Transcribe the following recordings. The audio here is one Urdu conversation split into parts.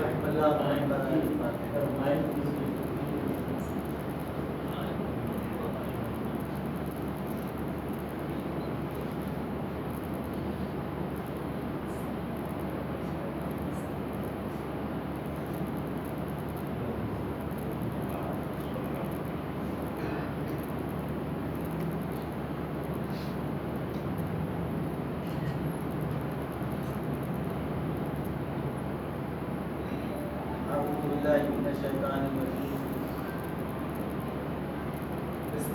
بسم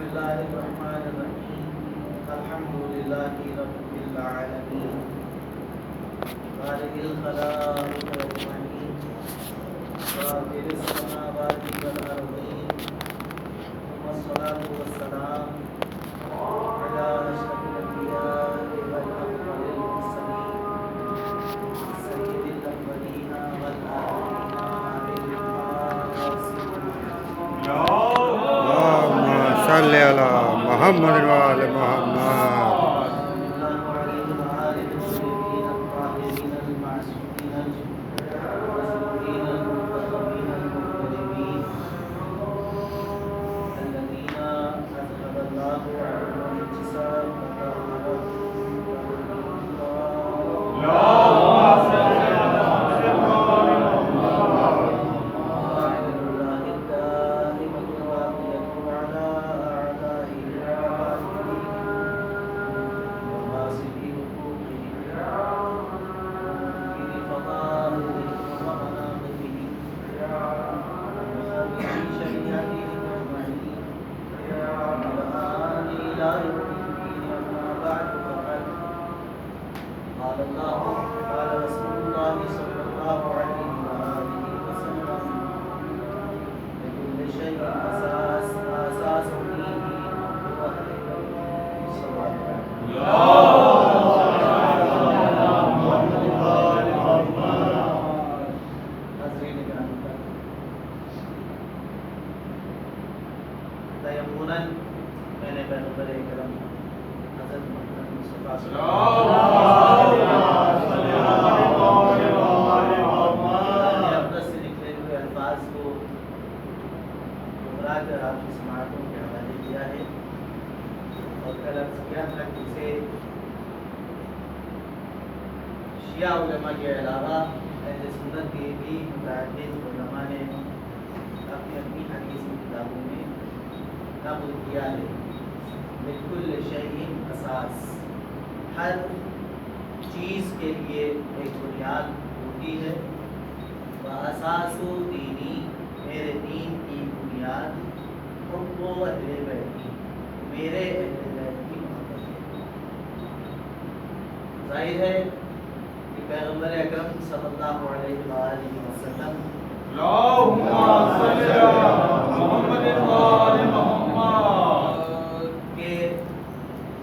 اللہ الرحمن الرحیم الحمد للہ رب العالمین خالق الخلائق اجمعین فاطر السماوات والارضین والصلاة والسلام علی اشرف الانبیاء والافضل المرسلین سید الاولین والآخرین صلی علی محمد و آل محمد. میں نے پیغمبر اکرم حضرت محمد مصطفیٰ صلی اللہ سے نکلے ہوئے الفاظ کو دہرا کر آپ کی سماعتوں کے حوالے کیا ہے اور کل عرض کیا تھا کہ اسے شیعہ علماء کے علاوہ اہل سنت کے بھی متعدد علماء نے اپنی اپنی حدیث کی کتابوں میں نقل کیا ہے بالکل شیء اساس، ہر چیز کے لیے ایک بنیاد ہوتی ہے. اساس و دینی، میرے دین کی بنیاد حب و اہل بیت، میرے اہل بیت کی محبت. ظاہر ہے کہ پیغمبر اکرم صلی اللہ علیہ وآلہ وسلم کے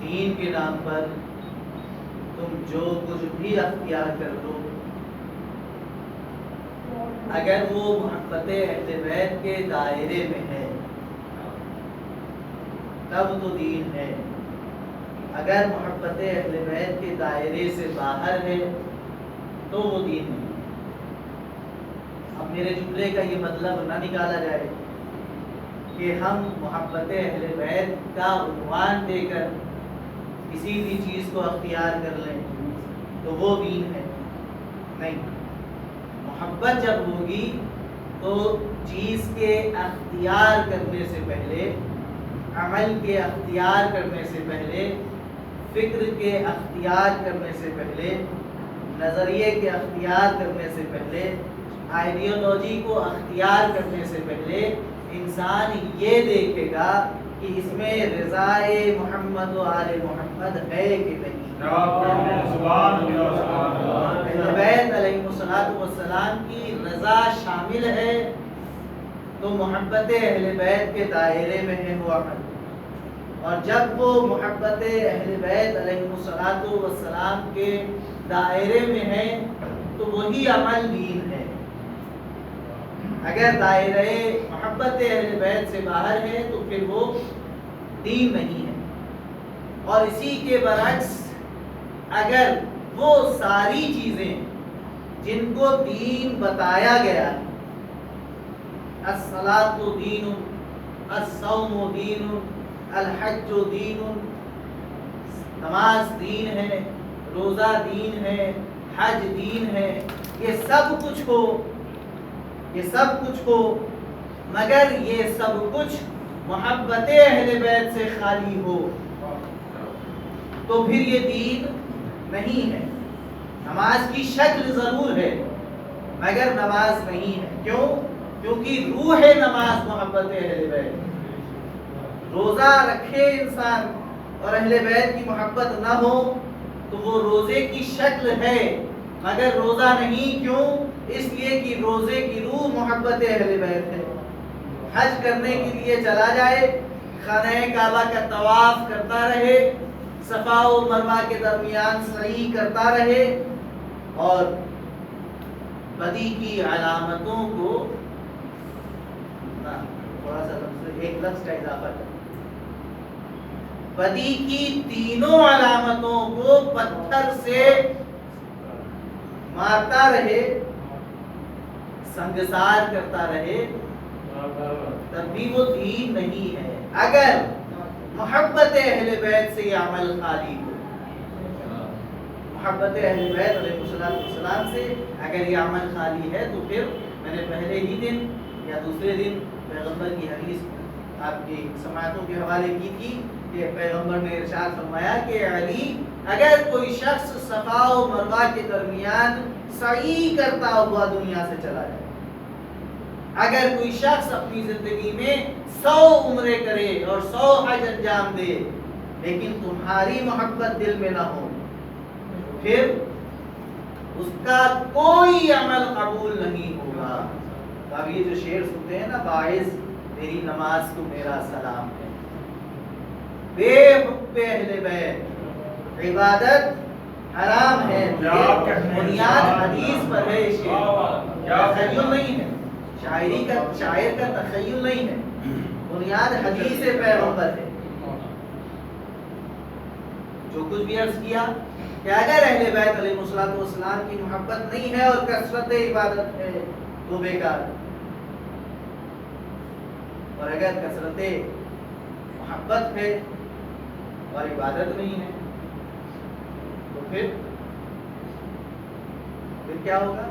دین کے نام پر تم جو کچھ بھی اختیار کر لو، اگر وہ محبت اہل بیت کے دائرے میں ہے تب تو دین ہے، اگر محبت اہل بیت کے دائرے سے باہر ہے تو وہ دین نہیں. اب میرے جملے کا یہ مطلب نہ نکالا جائے کہ ہم محبت اہل بیت کا عنوان دے کر کسی بھی چیز کو اختیار کر لیں تو وہ دین ہے. نہیں، محبت جب ہوگی تو چیز کے اختیار کرنے سے پہلے، عمل کے اختیار کرنے سے پہلے، فکر کے اختیار کرنے سے پہلے، نظریے کے اختیار کرنے سے پہلے، آئیڈیالوجی کو اختیار کرنے سے پہلے انسان یہ دیکھے گا کہ اس میں رضائے محمد و آل محمد ہے کہ نہیں. اہل بیت علیہ السلام کی رضا شامل ہے تو محبت اہل بیت کے دائرے میں ہے وہ عمل، اور جب وہ محبت اہل بیت علیہ السلام کے دائرے میں ہے تو وہی عمل دین ہے. اگر دائرہ محبت اہل بیت سے باہر ہے تو پھر وہ دین نہیں ہے. اور اسی کے برعکس اگر وہ ساری چیزیں جن کو دین بتایا گیا ہے. الصلاۃ دین، الصوم دین، الحج دین، نماز دین ہے، روزہ دین ہے، حج دین ہے. یہ سب کچھ ہو، یہ سب کچھ ہو، مگر یہ سب کچھ محبت اہل بیت سے خالی ہو تو پھر یہ دین نہیں ہے. نماز کی شکل ضرور ہے مگر نماز نہیں ہے. کیوں؟ کیونکہ روح نماز محبت اہل بیت. روزہ رکھے انسان اور اہل بیت کی محبت نہ ہو تو وہ روزے کی شکل ہے مگر روزہ نہیں. کیوں؟ اس لیے کہ روزے کی روح محبت اہل بیت ہے. حج کرنے کے لیے چلا جائے، خانہ کعبہ کا طواف کرتا رہے، صفا و مروہ کے درمیان سعی کرتا رہے اور بدی کی علامتوں کو تھوڑا سا ایک لفظ کا اضافہ کر، بدی کی تینوں علامتوں کو پتھر سے مارتا رہے، سنگسار کرتا رہے، تب بھی وہ دین نہیں ہے. اگر محبت اہل بیت سے یہ عمل خالی ہو، محبت اہل بیت علیہ السلام سے اگر یہ عمل خالی ہے تو پھر میں نے پہلے ہی دن یا دوسرے دن پیغمبر کی حدیث آپ کی سماعتوں کے حوالے کی تھی کہ پیغمبر نے ارشاد فرمایا کہ علی، اگر کوئی شخص صفا و مروہ کے درمیان سعی کرتا ہوا دنیا سے چلا جائے، اگر کوئی شخص اپنی زندگی میں 100 عمرے کرے اور 100 حج انجام دے لیکن تمہاری محبت دل میں نہ ہو، پھر اس کا کوئی عمل قبول نہیں ہوگا. اب یہ جو شعر سنتے ہیں نا، باعث میری نماز کو میرا سلام ہے. بے حب اہل بیت عبادت حرام ہے. بنیاد حدیث پر ہے. یہ شعر تخیل نہیں ہے، شاعر کا تخیل نہیں ہے، بنیاد حدیث پیغمبر ہے. جو کچھ بھی عرض کیا کہ اگر اہل بیت علیہ السلام کی محبت نہیں ہے اور کثرت عبادت ہے تو بیکار، اور اگر کثرت محبت ہے اور عبادت نہیں ہے تو پھر کیا ہوگا؟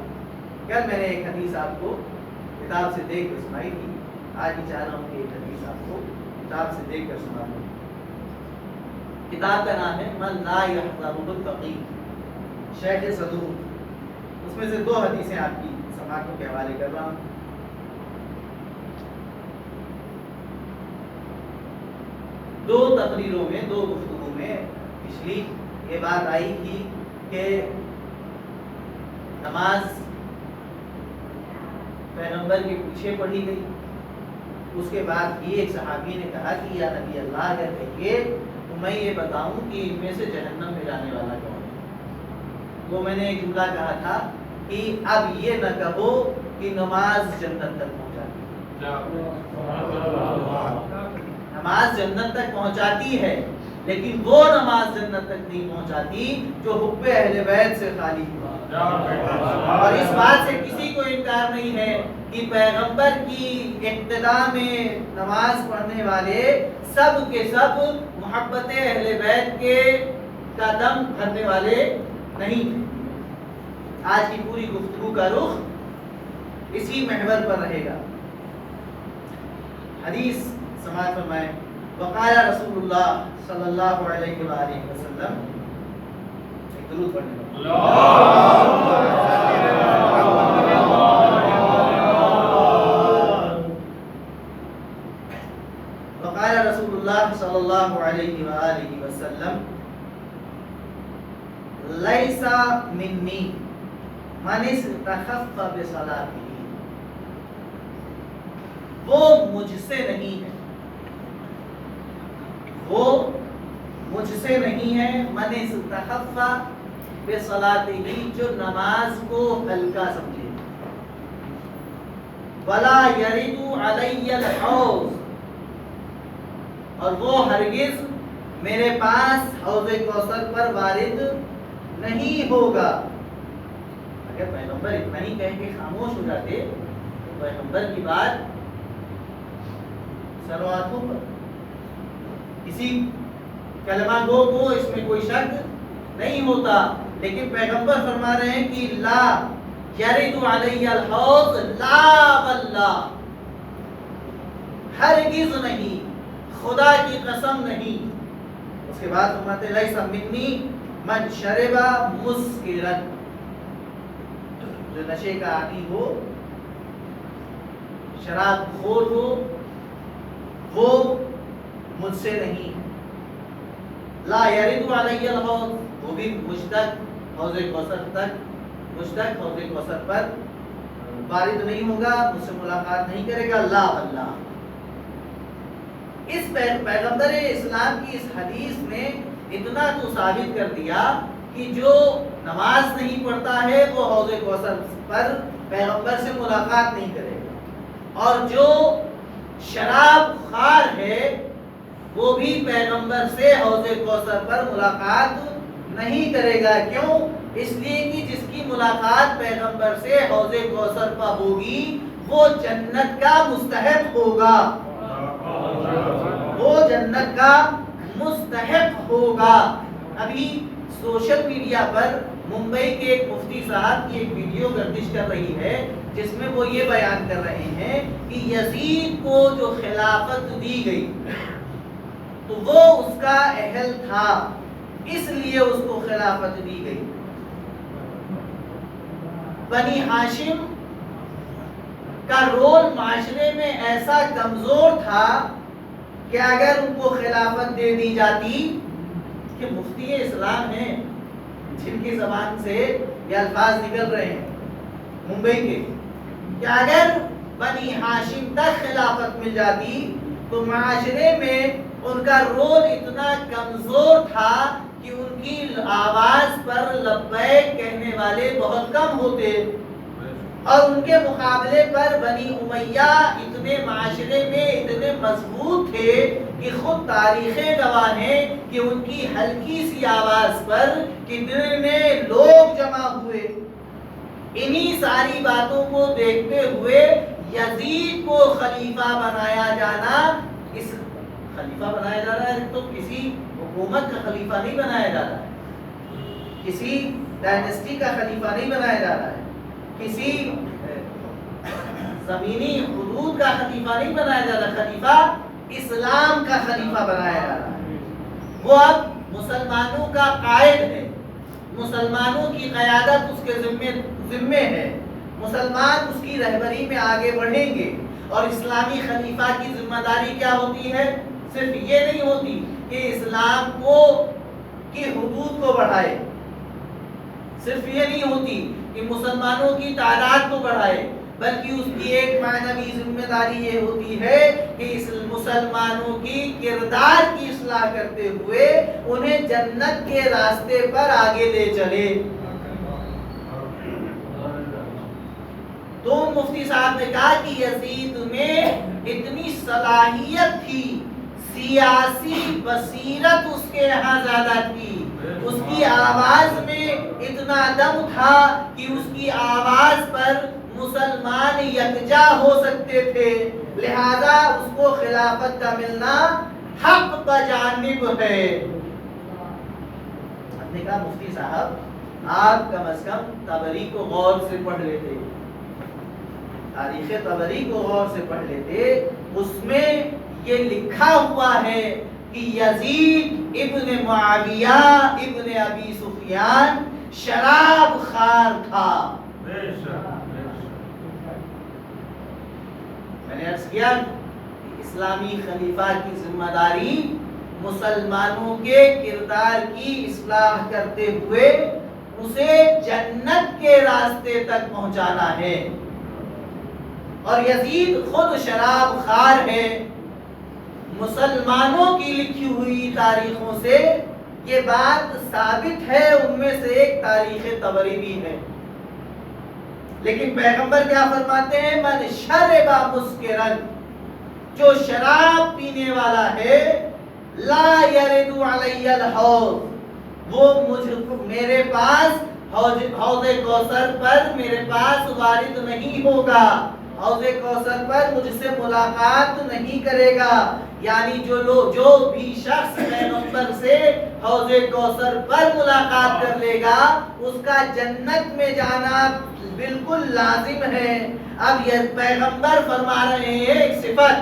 کل میں نے ایک حدیث آپ کو کتاب سے دیکھ کر سنائی تھی، آج بھی چاہ رہا ہوں کہ ایک حدیث آپ کو کتاب سے دیکھ کر سنا دوں. کتاب کا نام ہے من لا یحذرہ التقی، شیخ صدوق. اس میں سے 2 حدیثیں آپ کی سماعتوں کے حوالے کر رہا ہوں. دو تقریروں میں، 2 گفتگو میں پچھلی یہ بات آئی تھی کہ نماز پیغمبر کے پیچھے پڑھی گئی. اس کے بعد یہ ایک صحابی نے کہا کہ یا نبی اللہ، اگر کہیے تو میں یہ بتاؤں کہ ان میں سے جہنم میں جانے والا کون ہے. وہ میں نے ایک جملہ کہا تھا کہ اب یہ نہ کہو کہ نماز جنت تک پہنچاتی ہے. نماز جنت تک پہنچاتی ہے لیکن وہ نماز جنت تک نہیں پہنچاتی جو حب اہل بیت سے خالی ہوا. اور اس بات سے کسی کو انکار نہیں ہے کہ پیغمبر کی اقتدا میں نماز پڑھنے والے سب کے سب محبت اہل بیت کے کا دم بھرنے والے نہیں تھے. آج کی پوری گفتگو کا رخ اسی محور پر رہے گا. حدیث سماعت فرمائیں. وقال رسول اللہ صلی اللہ علیہ وآلہ وسلم، ایک درود پڑھنے وقال رسول اللہ صلی اللہ علیہ وآلہ وسلم لیس منی من استخف بصلاته، وہ مجھ سے نہیں ہے، وہ مجھ سے نہیں ہے، من استخف بصلاته، جو نماز کو ہلکا سمجھے. ولا یرد علی الحوض، اور وہ ہرگز میرے پاس حوض کوثر پر وارد نہیں ہوگا. اگر پیغمبر اتنا ہی کہہ کے خاموش ہو جاتے تو پیغمبر کی بات سرواتوں پر، کسی کلمہ گو کو اس میں کوئی شک نہیں ہوتا، لیکن پیغمبر فرما رہے ہیں کہ لا یرد علی الحوض لا واللہ، ہرگز نہیں، خدا کی قسم نہیں۔ اس کے بعد فرماتے ہیں لیس منی من شرب مسکرا، جو نشے کا عادی ہو، شراب خور ہو، وہ مجھ سے نہیں۔ لا یرد علی الحوض، وہ بھی مجھ تک حوض کوثر تک، مجھ تک حوض کوثر پر وارد نہیں ہوگا، مجھ سے ملاقات نہیں کرے گا، لا اللہ۔ اس پیغمبر اسلام کی اس حدیث نے اتنا تو ثابت کر دیا کہ جو نماز نہیں پڑھتا ہے وہ حوض کوثر پر پیغمبر سے ملاقات نہیں کرے گا، اور جو شراب خوار ہے وہ بھی پیغمبر سے حوض کوثر پر ملاقات نہیں کرے گا۔ کیوں؟ اس لیے کہ جس کی ملاقات پیغمبر سے حوض کوثر پر ہوگی وہ جنت کا مستحق ہوگا، وہ جنت کا مستحق ہوگا۔ ابھی سوشل میڈیا پر ممبئی کے ایک مفتی صاحب کی ایک ویڈیو گردش کر رہی ہے جس میں وہ یہ بیان کر رہے ہیں کہ یزید کو جو خلافت دی گئی تو وہ اس کا اہل تھا، اس لیے اس کو خلافت دی گئی۔ بنی ہاشم کا رول معاشرے میں ایسا کمزور تھا کہ اگر ان کو خلافت دے دی جاتی، کہ مفتی اسلام ہیں جن کی زبان سے یہ الفاظ نکل رہے ہیں ممبئی کے، کہ اگر بنی ہاشم تک خلافت مل جاتی تو معاشرے میں ان کا رول اتنا کمزور تھا کہ ان کی آواز پر لبیک کہنے والے بہت کم ہوتے، اور ان کے مقابلے پر بنی امیہ اتنے معاشرے میں اتنے مضبوط تھے کہ خود تاریخیں گواہ ہیں کہ ان کی ہلکی سی آواز پر کتنے لوگ جمع ہوئے۔ انہی ساری باتوں کو دیکھتے ہوئے یزید کو خلیفہ بنایا جانا، اس خلیفہ بنایا جا رہا ہے تو کسی حکومت کا خلیفہ نہیں بنایا جا رہا ہے، کسی ڈائنسٹی کا خلیفہ نہیں بنایا جا رہا ہے، کسی زمینی حدود کا خلیفہ نہیں بنایا جا رہا، خلیفہ اسلام کا خلیفہ بنایا جا رہا ہے۔ وہ اب مسلمانوں کا قائد ہے، مسلمانوں کی قیادت اس کے ذمے ہے، مسلمان اس کی رہبری میں آگے بڑھیں گے، اور اسلامی خلیفہ کی ذمہ داری کیا ہوتی ہے؟ صرف یہ نہیں ہوتی کہ اسلام کو کی حدود کو بڑھائے، صرف یہ نہیں ہوتی کہ مسلمانوں کی تعداد کو بڑھائے، بلکہ اس کی ایک معنوی ذمہ داری یہ ہوتی ہے کہ اس مسلمانوں کی کردار کی اصلاح کرتے ہوئے انہیں جنت کے راستے پر آگے لے چلے۔ تو مفتی صاحب نے کہا کہ یزید میں اتنی صلاحیت تھی، سیاسی بصیرت اس کے یہاں زیادہ تھی، اس کی آواز میں اتنا دم تھا کہ اس کی آواز پر مسلمان یکجا ہو سکتے تھے، لہذا اس کو خلافت کا ملنا حق بجانب ہے۔ ہم نے کہا مفتی صاحب آپ کم از کم طبری کو غور سے پڑھ لیتے، تاریخ طبری کو غور سے پڑھ لیتے، اس میں یہ لکھا ہوا ہے کہ یزید ابن معاویہ ابن ابی سفیان شراب خوار تھا۔ میں نے عرض کیا کہ اسلامی خلیفہ کی ذمہ داری مسلمانوں کے کردار کی اصلاح کرتے ہوئے اسے جنت کے راستے تک پہنچانا ہے، اور یزید خود شراب خوار ہے۔ مسلمانوں کی لکھی ہوئی تاریخوں سے یہ بات ثابت ہے، ان میں سے ایک تاریخ طبری بھی ہے۔ لیکن پیغمبر کیا فرماتے ہیں؟ من شرب مسکرا، جو شراب پینے والا ہے، لا یرد علی الحوض، وہ میرے پاس حوض کوثر پر میرے پاس وارد نہیں ہوگا، حوض کوثر پر مجھ سے ملاقات نہیں کرے گا. یعنی جو بھی شخص پیغمبر سے حوض کوثر پر ملاقات کر لے گا اس کا جنت میں جانا بالکل لازم ہے. اب یہ پیغمبر فرما رہے ہیں ایک صفت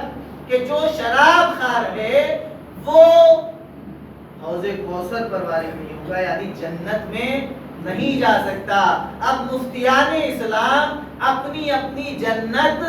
کہ جو شراب خور ہے وہ حوض کوثر پر وارد نہیں ہوگا، یعنی جنت میں نہیں جا سکتا. اب مفتیان اسلام اپنی اپنی جنت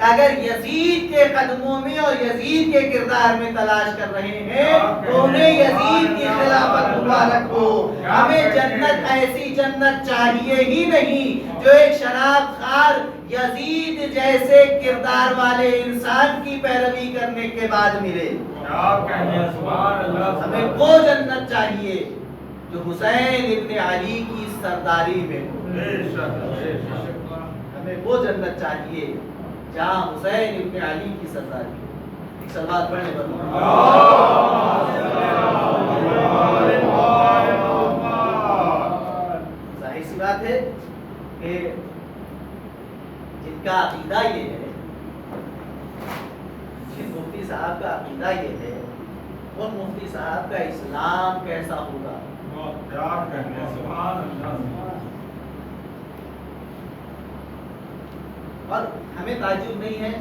اگر یزید کے قدموں میں اور یزید کے کردار میں تلاش کر رہے ہیں تو انہیں یزید کی خلافت مبارک ہو. ہمیں جنت ایسی جنت چاہیے ہی نہیں جو ایک شراب خور یزید جیسے کردار والے انسان کی پیروی کرنے کے بعد ملے. ہمیں وہ جنت چاہیے جو حسین ابن علی کی سرداری میں ہو. ہمیں وہ جنت چاہیے جہاں حسین ابن علی کی سرداری ہو. ایک صلوات پڑھنے پر ظاہر سی بات ہے کہ جن کا عقیدہ یہ ہے، جن مفتی صاحب کا عقیدہ یہ ہے، ان مفتی صاحب کا اسلام کیسا ہوگا. اور ہمیں تعجب نہیں ہے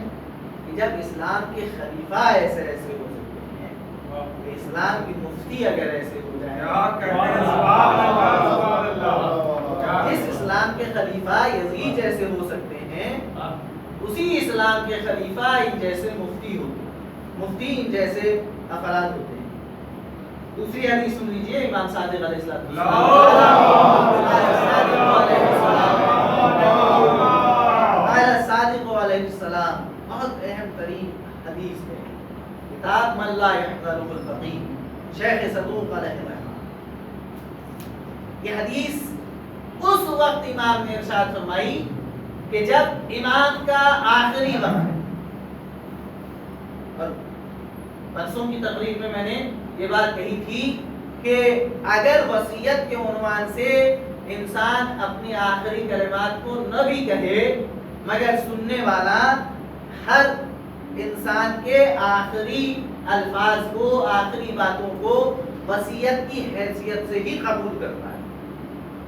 کہ جب اسلام کے خلیفہ ایسے ہو سکتے ہیں تو اسلام کی مفتی اگر ایسے ہو جائے، جس اسلام کے خلیفہ یزید جیسے ہو سکتے ہیں اسی اسلام کے خلیفہ ان جیسے مفتی مفتی ان جیسے افراد ہوتے ہیں. دوسری حدیث سن لیجئے امام صادق علیہ السلام بہت اہم ترین حدیث ہے، کتاب من لا يحضره الفقيه شیخ صدوق علیہ الرحمہ. یہ حدیث اس وقت امام نے ارشاد فرمائی کہ جب امام کا آخری وقت ہے. اور پرسوں کی تقریر میں میں نے یہ بات کہی تھی کہ اگر وصیت کے عنوان سے انسان اپنی آخری کلمات کو نہ بھی کہے مگر سننے والا ہر انسان کے آخری الفاظ کو، آخری باتوں کو وصیت کی حیثیت سے ہی قبول کرتا ہے.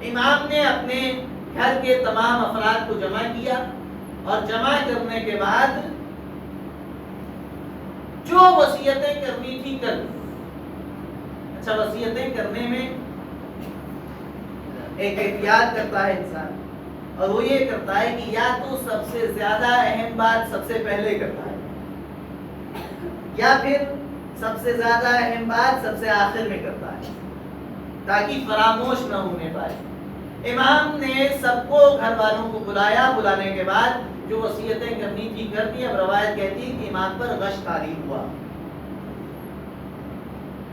امام نے اپنے گھر کے تمام افراد کو جمع کیا اور جمع کرنے کے بعد جو وصیتیں کرنی تھی کر دی. اچھا، وصیتیں کرنے میں ایک احتیاط کرتا ہے انسان، اور وہ یہ کرتا ہے کہ یا تو سب سے زیادہ اہم بات سب سے پہلے کرتا ہے یا پھر سب سے زیادہ اہم بات سب سے آخر میں کرتا ہے تاکہ فراموش نہ ہونے پائے. امام نے سب کو گھر والوں کو بلایا، بلانے کے بعد جو وصیتیں کرنی تھی کر دی. اب روایت کہتی ہے کہ امام پر غش طاری ہوا.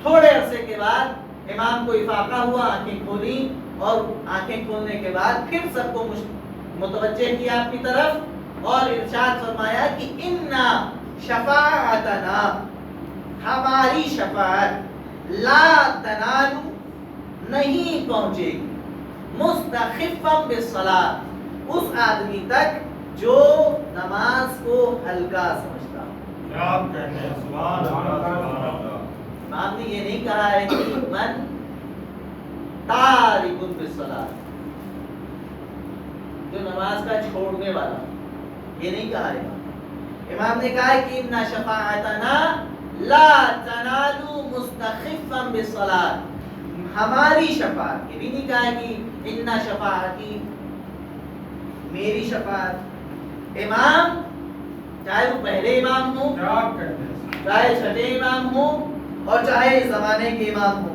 تھوڑے عرصے کے بعد امام کو افاقہ ہوا، آنکھیں کھولی اور آنکھیں کھولنے کے بعد پھر سب کو متوجہ کیا اپنی طرف اور ارشاد فرمایا کہ اِنَّا شفاعتنا، ہماری شفاعت لا تنال، نہیں پہنچے گی مستخفا بالصلاۃ، اس آدمی تک جو نماز کو ہلکا سمجھتا. امام نے یہ نہیں کہا ہے کہ من تارک بالصلاۃ، جو نماز کا چھوڑنے والا، یہ نہیں کہا ہے. امام نے کہا کہ ان شفاعتنا لا تنال مستخفا بالصلاۃ، ہماری شفاعت. یہ بھی نہیں کہا کہ ان شفاعتی، میری شفاعت. امام چاہے وہ پہلے امام ہو، چاہے چھٹے امام ہو اور چاہے اس زمانے کے امام ہو،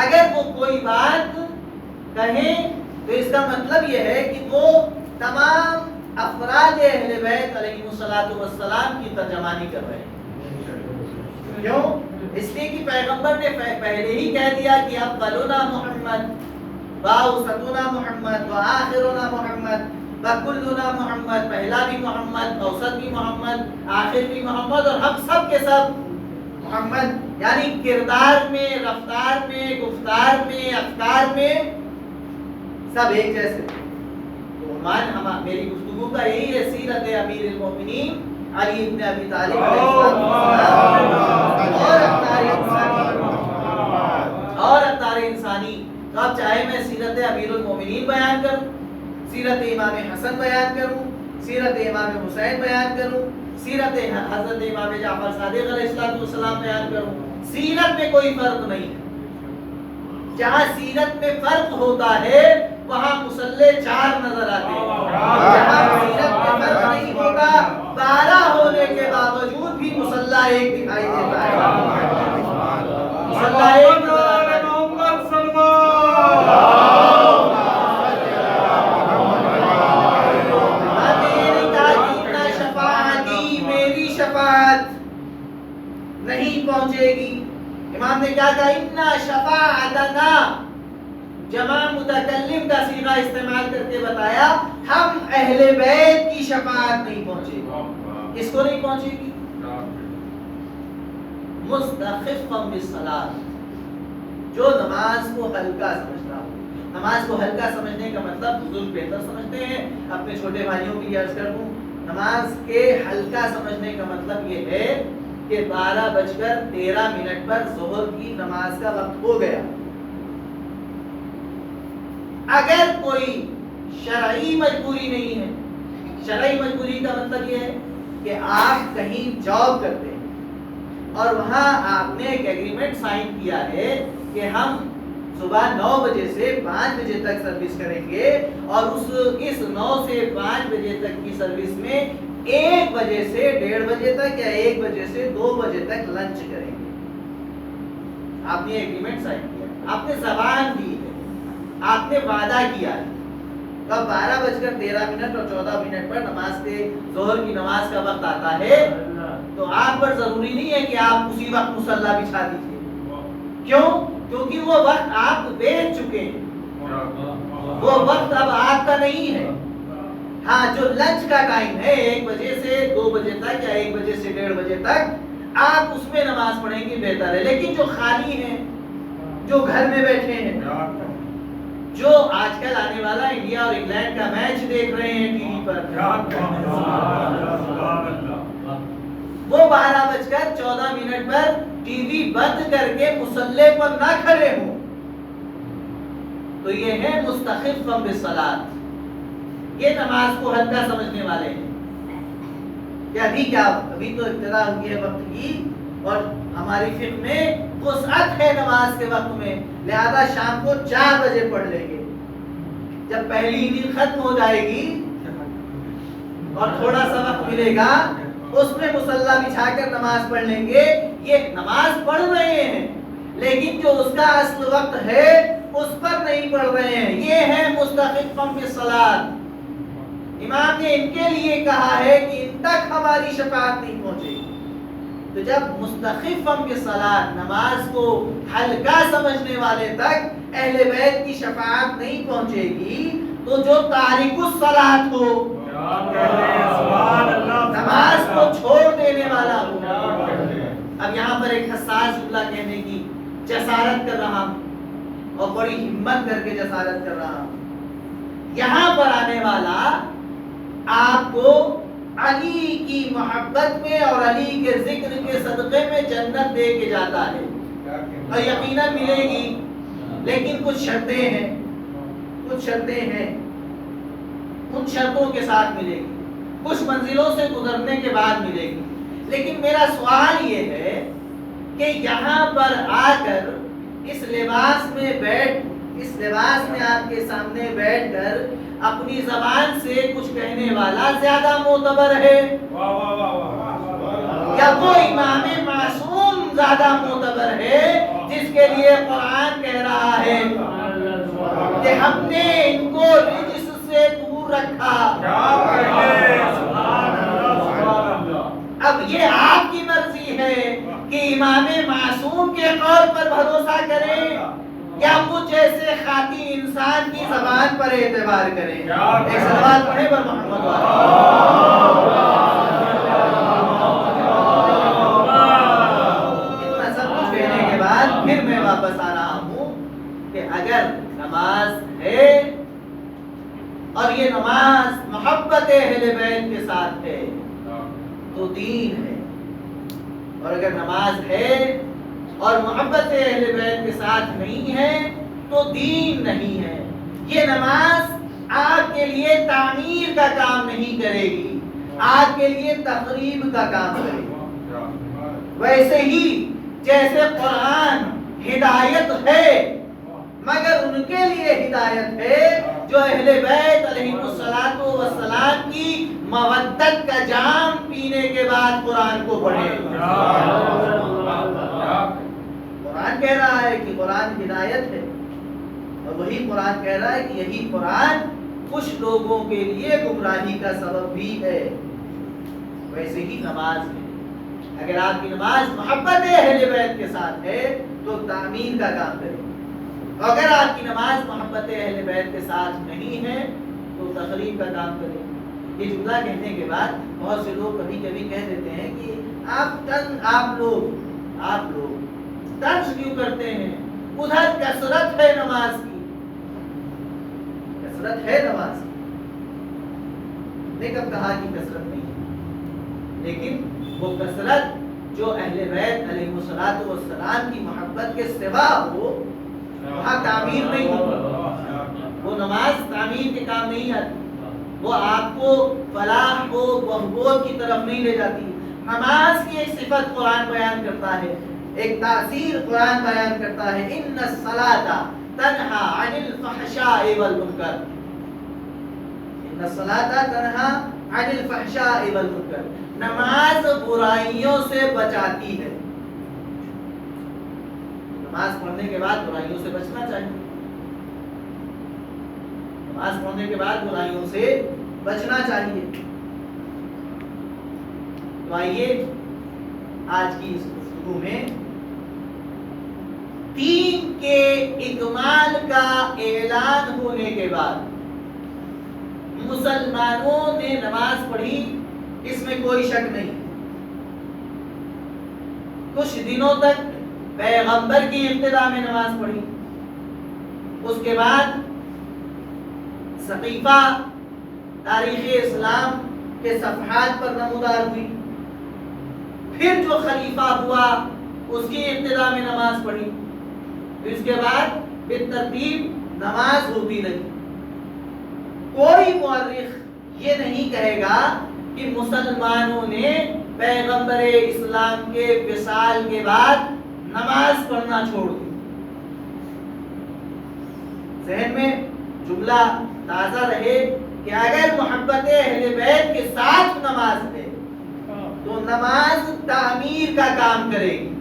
اگر وہ کوئی بات کہیں تو اس کا مطلب یہ ہے کہ وہ تمام افراد اہل بیت علیہ الصلوۃ والسلام کی ترجمانی کر رہے ہیں. کیوں؟ اس لیے کہ پیغمبر نے پہلے ہی کہہ دیا کہ اولنا محمد واوسطنا محمد وآخرنا محمد وکلنا محمد، پہلا بھی محمد، اوسط بھی محمد، آخر بھی محمد، اور ہم سب کے سب محمد. یعنی کردار میں، رفتار میں، گفتار میں، افکار میں سب ایک جیسے تھے. تو عنوان میری گفتگو کا یہی ہے، سیرت امیر المومنین علی ابن ابی طالب علیہ السلام اور اقدار انسانی. تو اب چاہے میں سیرت امیر المومنین بیان کروں، سیرت امام حسن بیان کروں، سیرت امام حسین بیان کروں، سیرت حضرت امام جعفر صادق علیہ السلام بیان کروں، سیرت میں کوئی فرق نہیں ہے. جہاں سیرت میں فرق ہوتا ہے وہاں مصلے 4 نظر آتے ہیں. جہاں سیرت میں فرق نہیں ہوتا، 12 ہونے کے باوجود بھی مصلہ ایک دکھائی دیتا ہے. مصلہ ایک نظر آتا ہے. نہیں پہنچے گی. امام نے کیا کہا؟ اِنَّا شَفَاعَتَنَا، جمع متکلم کا صیغہ استعمال کر کے بتایا ہم اہل بیت کی شفاعت نہیں پہنچے گی. کس کو نہیں پہنچے گی؟ مستخفا بالصلاۃ، جو نماز کو ہلکا سمجھتا ہو. نماز کو ہلکا سمجھنے کا مطلب بزرگ بہتر سمجھتے ہیں، اپنے چھوٹے بھائیوں کی عرض کر دوں، نماز کے ہلکا سمجھنے کا مطلب یہ ہے کہ 12:13 پر ظہر کی نماز کا وقت ہو گیا. اگر کوئی شرعی مجبوری نہیں ہے، شرعی مجبوری کا مطلب یہ ہے کہ آپ کہیں جاب کرتے ہیں اور وہاں آپ نے ایک ایگریمنٹ سائن کیا ہے کہ ہم صبح 9 بجے سے 5 بجے تک سروس کریں گے اور اس 9 سے 5 بجے تک کی سروس میں 1 بجے سے 1:30 بجے تک یا 1 بجے سے 2 بجے تک لنچ کریں گے. آپ نے ایگریمنٹ سائن کیا، آپ نے زبان دی ہے، آپ نے وعدہ کیا ہے. اب 12:13 اور 14 پر نماز کے ظہر کی نماز کا وقت آتا ہے تو آپ پر ضروری نہیں ہے کہ آپ اسی وقت مصلی بچھا دیجیے. کیوں؟ کیونکہ وہ وقت آپ بیچ چکے ہیں، وہ وقت اب آپ کا نہیں ہے. ہاں، جو لنچ کا ٹائم ہے 1 بجے سے 2 بجے تک یا 1 بجے سے 1:30 بجے تک آپ اس میں نماز پڑھیں گے بہتر ہے. لیکن جو خالی ہیں، جو گھر میں بیٹھے ہیں، جو آج کل آنے والا انڈیا اور انگلینڈ کا میچ دیکھ رہے ہیں ٹی وی پر، وہ 12:14 پر ٹی وی بند کر کے مصلی پر نہ کھڑے ہوں تو یہ ہے مستخفا بالصلاۃ. یہ نماز کو ہلکا سمجھنے والے ہیں کہ ابھی تو ابتدا ہوئی ہے وقت کی اور ہماری فقہ میں وسعت ہے نماز کے وقت میں، لہذا شام کو 4 بجے پڑھ لیں گے. جب پہلی نیند ختم ہو جائے گی اور تھوڑا سا وقت ملے گا اس میں مصلی بچھا کر نماز پڑھ لیں گے. یہ نماز پڑھ رہے ہیں لیکن جو اس کا اصل وقت ہے اس پر نہیں پڑھ رہے ہیں. یہ ہے مستخفا بالصلاۃ. امام نے ان کے لیے کہا ہے کہ ان تک ہماری شفاعت نہیں پہنچے گی. تو جب مستخفا بالصلاۃ، نماز کو ہلکا سمجھنے والے تک اہل بیت کی شفاعت نہیں پہنچے گی تو جو تارک الصلاۃ ہو، نماز کو چھوڑ دینے والا ہو. اب یہاں پر ایک حساس جملہ کہنے کی جسارت کر رہا ہوں اور بڑی ہمت کر کے جسارت کر رہا ہوں. یہاں پر آنے والا آپ کو علی کی محبت میں اور علی کے ذکر کے صدقے میں جنت دے کے جاتا ہے اور یقیناً ملے گی، لیکن کچھ شرطیں ہیں، کچھ شرطیں ہیں، ان شرطوں کے ساتھ ملے گی، کچھ منزلوں سے گزرنے کے بعد ملے گی. لیکن میرا سوال یہ ہے کہ یہاں پر آ کر اس لباس میں آپ کے سامنے بیٹھ کر اپنی زبان سے کچھ کہنے والا زیادہ معتبر ہے یا وہ امام معصوم زیادہ معتبر ہے جس کے لیے قرآن کہہ رہا ہے کہ ہم نے ان کو رجس سے دور رکھا. اب یہ آپ کی مرضی ہے کہ امام معصوم کے قول پر بھروسہ کریں یا مجھ جیسے خاطی انسان کی زبان پر اعتبار کریں. ایک سوال پڑھے پر محمد اتنا سب کچھ کہنے کے بعد پھر میں واپس آ رہا ہوں کہ اگر نماز ہے محبت اہل بیت کے ساتھ ہے تو دین ہے، اور اگر نماز ہے اور محبت اہل بیت کے ساتھ نہیں ہے تو دین نہیں ہے۔ یہ نماز آپ کے لیے تعمیر کا کام نہیں کرے گی، آپ کے لیے تقریب کا کام کرے گی۔ ویسے ہی جیسے قرآن ہدایت ہے، مگر ان کے لیے ہدایت ہے جو اہل بیت علیہ الصلوۃ والسلام کی مودت کا جام پینے کے بعد قرآن کو پڑھے۔ قرآن کہہ رہا ہے کہ قرآن ہدایت ہے، اور وہی قرآن کہہ رہا ہے کہ یہی قرآن کچھ لوگوں کے لیے گمراہی کا سبب بھی ہے۔ ویسے ہی نماز ہے، اگر آپ کی نماز محبت اہل بیت کے ساتھ ہے تو تعمیر کا کام کرے، اگر آپ کی نماز محبت اہل بیت کے ساتھ نہیں ہے تو تقریب کا کام کرے۔ یہ جملہ کہنے کے بعد بہت سے لوگ کبھی کبھی کہہ دیتے ہیں کہ آپ لوگ طنز کیوں کرتے ہیں، ادھر کثرت ہے نماز کی، کثرت ہے نماز کی، نے کب کہا کہ کثرت نہیں ہے، لیکن وہ کثرت جو اہل بیت علیہ الصلوۃ والسلام کی محبت کے سوا ہو، وہاں تعمیر نہیں ہوتی، وہ نماز تعمیر کے کام نہیں آتی، وہ آپ کو فلاح و بہبود کی طرف نہیں لے جاتی۔ نماز کی ایک صفت قرآن بیان کرتا ہے، ایک تاثیر قرآن بیان کرتا ہے، ان الصلاۃ تنہا عن الفحشاء والمنکر، ان الصلاۃ تنہا عن الفحشاء والمنکر، نماز برائیوں سے بچاتی ہے۔ نماز پڑھنے کے بعد برائیوں سے بچنا چاہیے، نماز پڑھنے کے بعد برائیوں سے بچنا چاہیے۔ تو آئیے آج کی اس گفتگو میں دین کے اکمال کا اعلان ہونے کے بعد مسلمانوں نے نماز پڑھی، اس میں کوئی شک نہیں۔ کچھ دنوں تک پیغمبر کی ابتدا میں نماز پڑھی، اس کے بعد سقیفہ تاریخ اسلام کے صفحات پر نمودار ہوئی، پھر جو خلیفہ ہوا اس کی ابتدا میں نماز پڑھی، پھر اس کے بعد بالترتیب نماز ہوتی رہی۔ کوئی مورخ یہ نہیں کہے گا کہ مسلمانوں نے پیغمبر اسلام کے وصال کے بعد نماز پڑھنا چھوڑ دی۔ ذہن میں جملہ تازہ رہے کہ اگر محبت اہل بیت کے ساتھ نماز ہے تو نماز تعمیر کا کام کرے گی،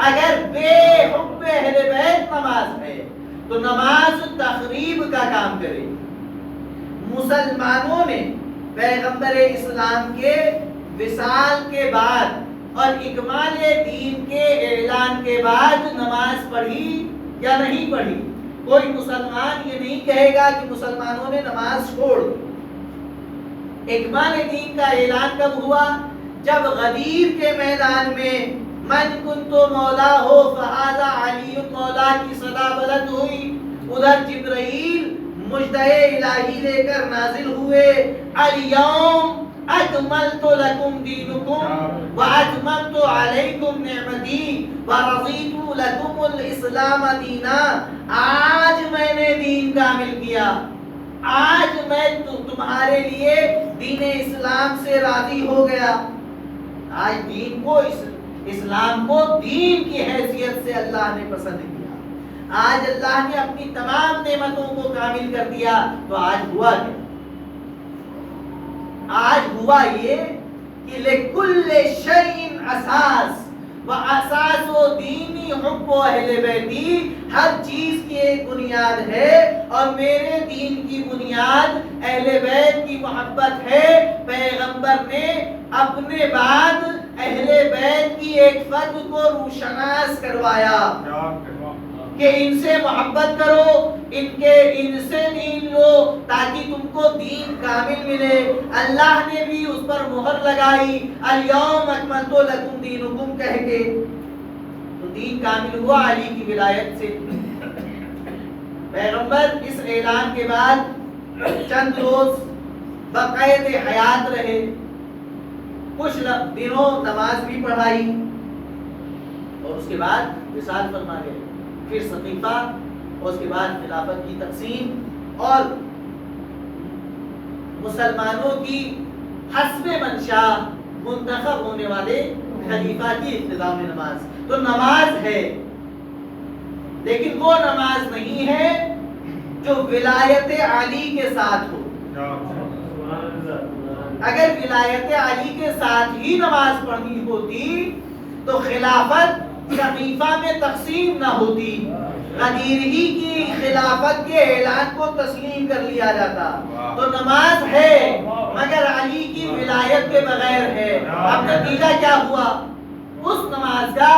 اگر بے حب اہل بیت نماز ہے تو نماز تخریب کا کام کرے گی۔ مسلمانوں نے پیغمبر اسلام کے وصال کے بعد اور اکمال دین کے اعلان کے بعد نماز پڑھی یا نہیں پڑھی؟ کوئی مسلمان یہ نہیں کہے گا کہ مسلمانوں نے نماز چھوڑ دی۔ اکمال دین کا اعلان کب ہوا؟ جب غدیر کے میدان میں من کنت مولا ہو فہذا علی مولا کی صدا بلند ہوئی، ادھر جبرائیل مجدہ الہی لے کر نازل ہوئے، الیوم اکملت لکم دینکم واتممت علیکم نعمتی ورضیت لکم الاسلام دینا، آج میں نے دین کامل کیا، آج میں تمہارے لیے دین اسلام سے راضی ہو گیا۔ آج دین کو اسلام کو دین کی حیثیت سے اللہ نے پسند کیا، آج اللہ نے اپنی تمام نعمتوں کو کامل کر دیا۔ تو آج ہوا کیا؟ آج ہوا یہ کہ لکل شیء اساس واساس و دینی حب و اہل بیتی، ہر چیز کی ایک بنیاد ہے اور میرے دین کی بنیاد اہل بیت کی محبت ہے۔ پیغمبر نے اپنے بعد اہل بیت کی ایک فرد کو روشناس کروایا کہ ان سے محبت کرو، ان سے دین لو تاکہ تم کو دین کامل ملے۔ اللہ نے بھی اس پر مہر لگائی الیوم اکملت لکم دینکم کہہ کے، تو دین کامل ہوا علی کی ولایت سے۔ پیغمبر اس اعلان کے بعد چند روز بقید حیات رہے، کچھ دنوں نماز بھی پڑھائی اور اس کے بعد وصال فرما گئے، پھر سقیفہ اور اس کے بعد خلافت کی تقسیم اور مسلمانوں کی حسب منشا منتخب ہونے والے خلیفہ کی ابتدا میں نماز. تو نماز ہے لیکن وہ نماز نہیں ہے جو ولایت علی کے ساتھ ہو. اگر ولایت علی کے ساتھ ہی نماز پڑھنی ہوتی تو خلافت سقیفہ میں تقسیم نہ ہوتی، غدیر ہی کی خلافت کے اعلان کو تسلیم کر لیا جاتا. تو نماز ہے مگر علی کی ولایت کے بغیر ہے. اب نتیجہ کیا ہوا؟ اس نماز کا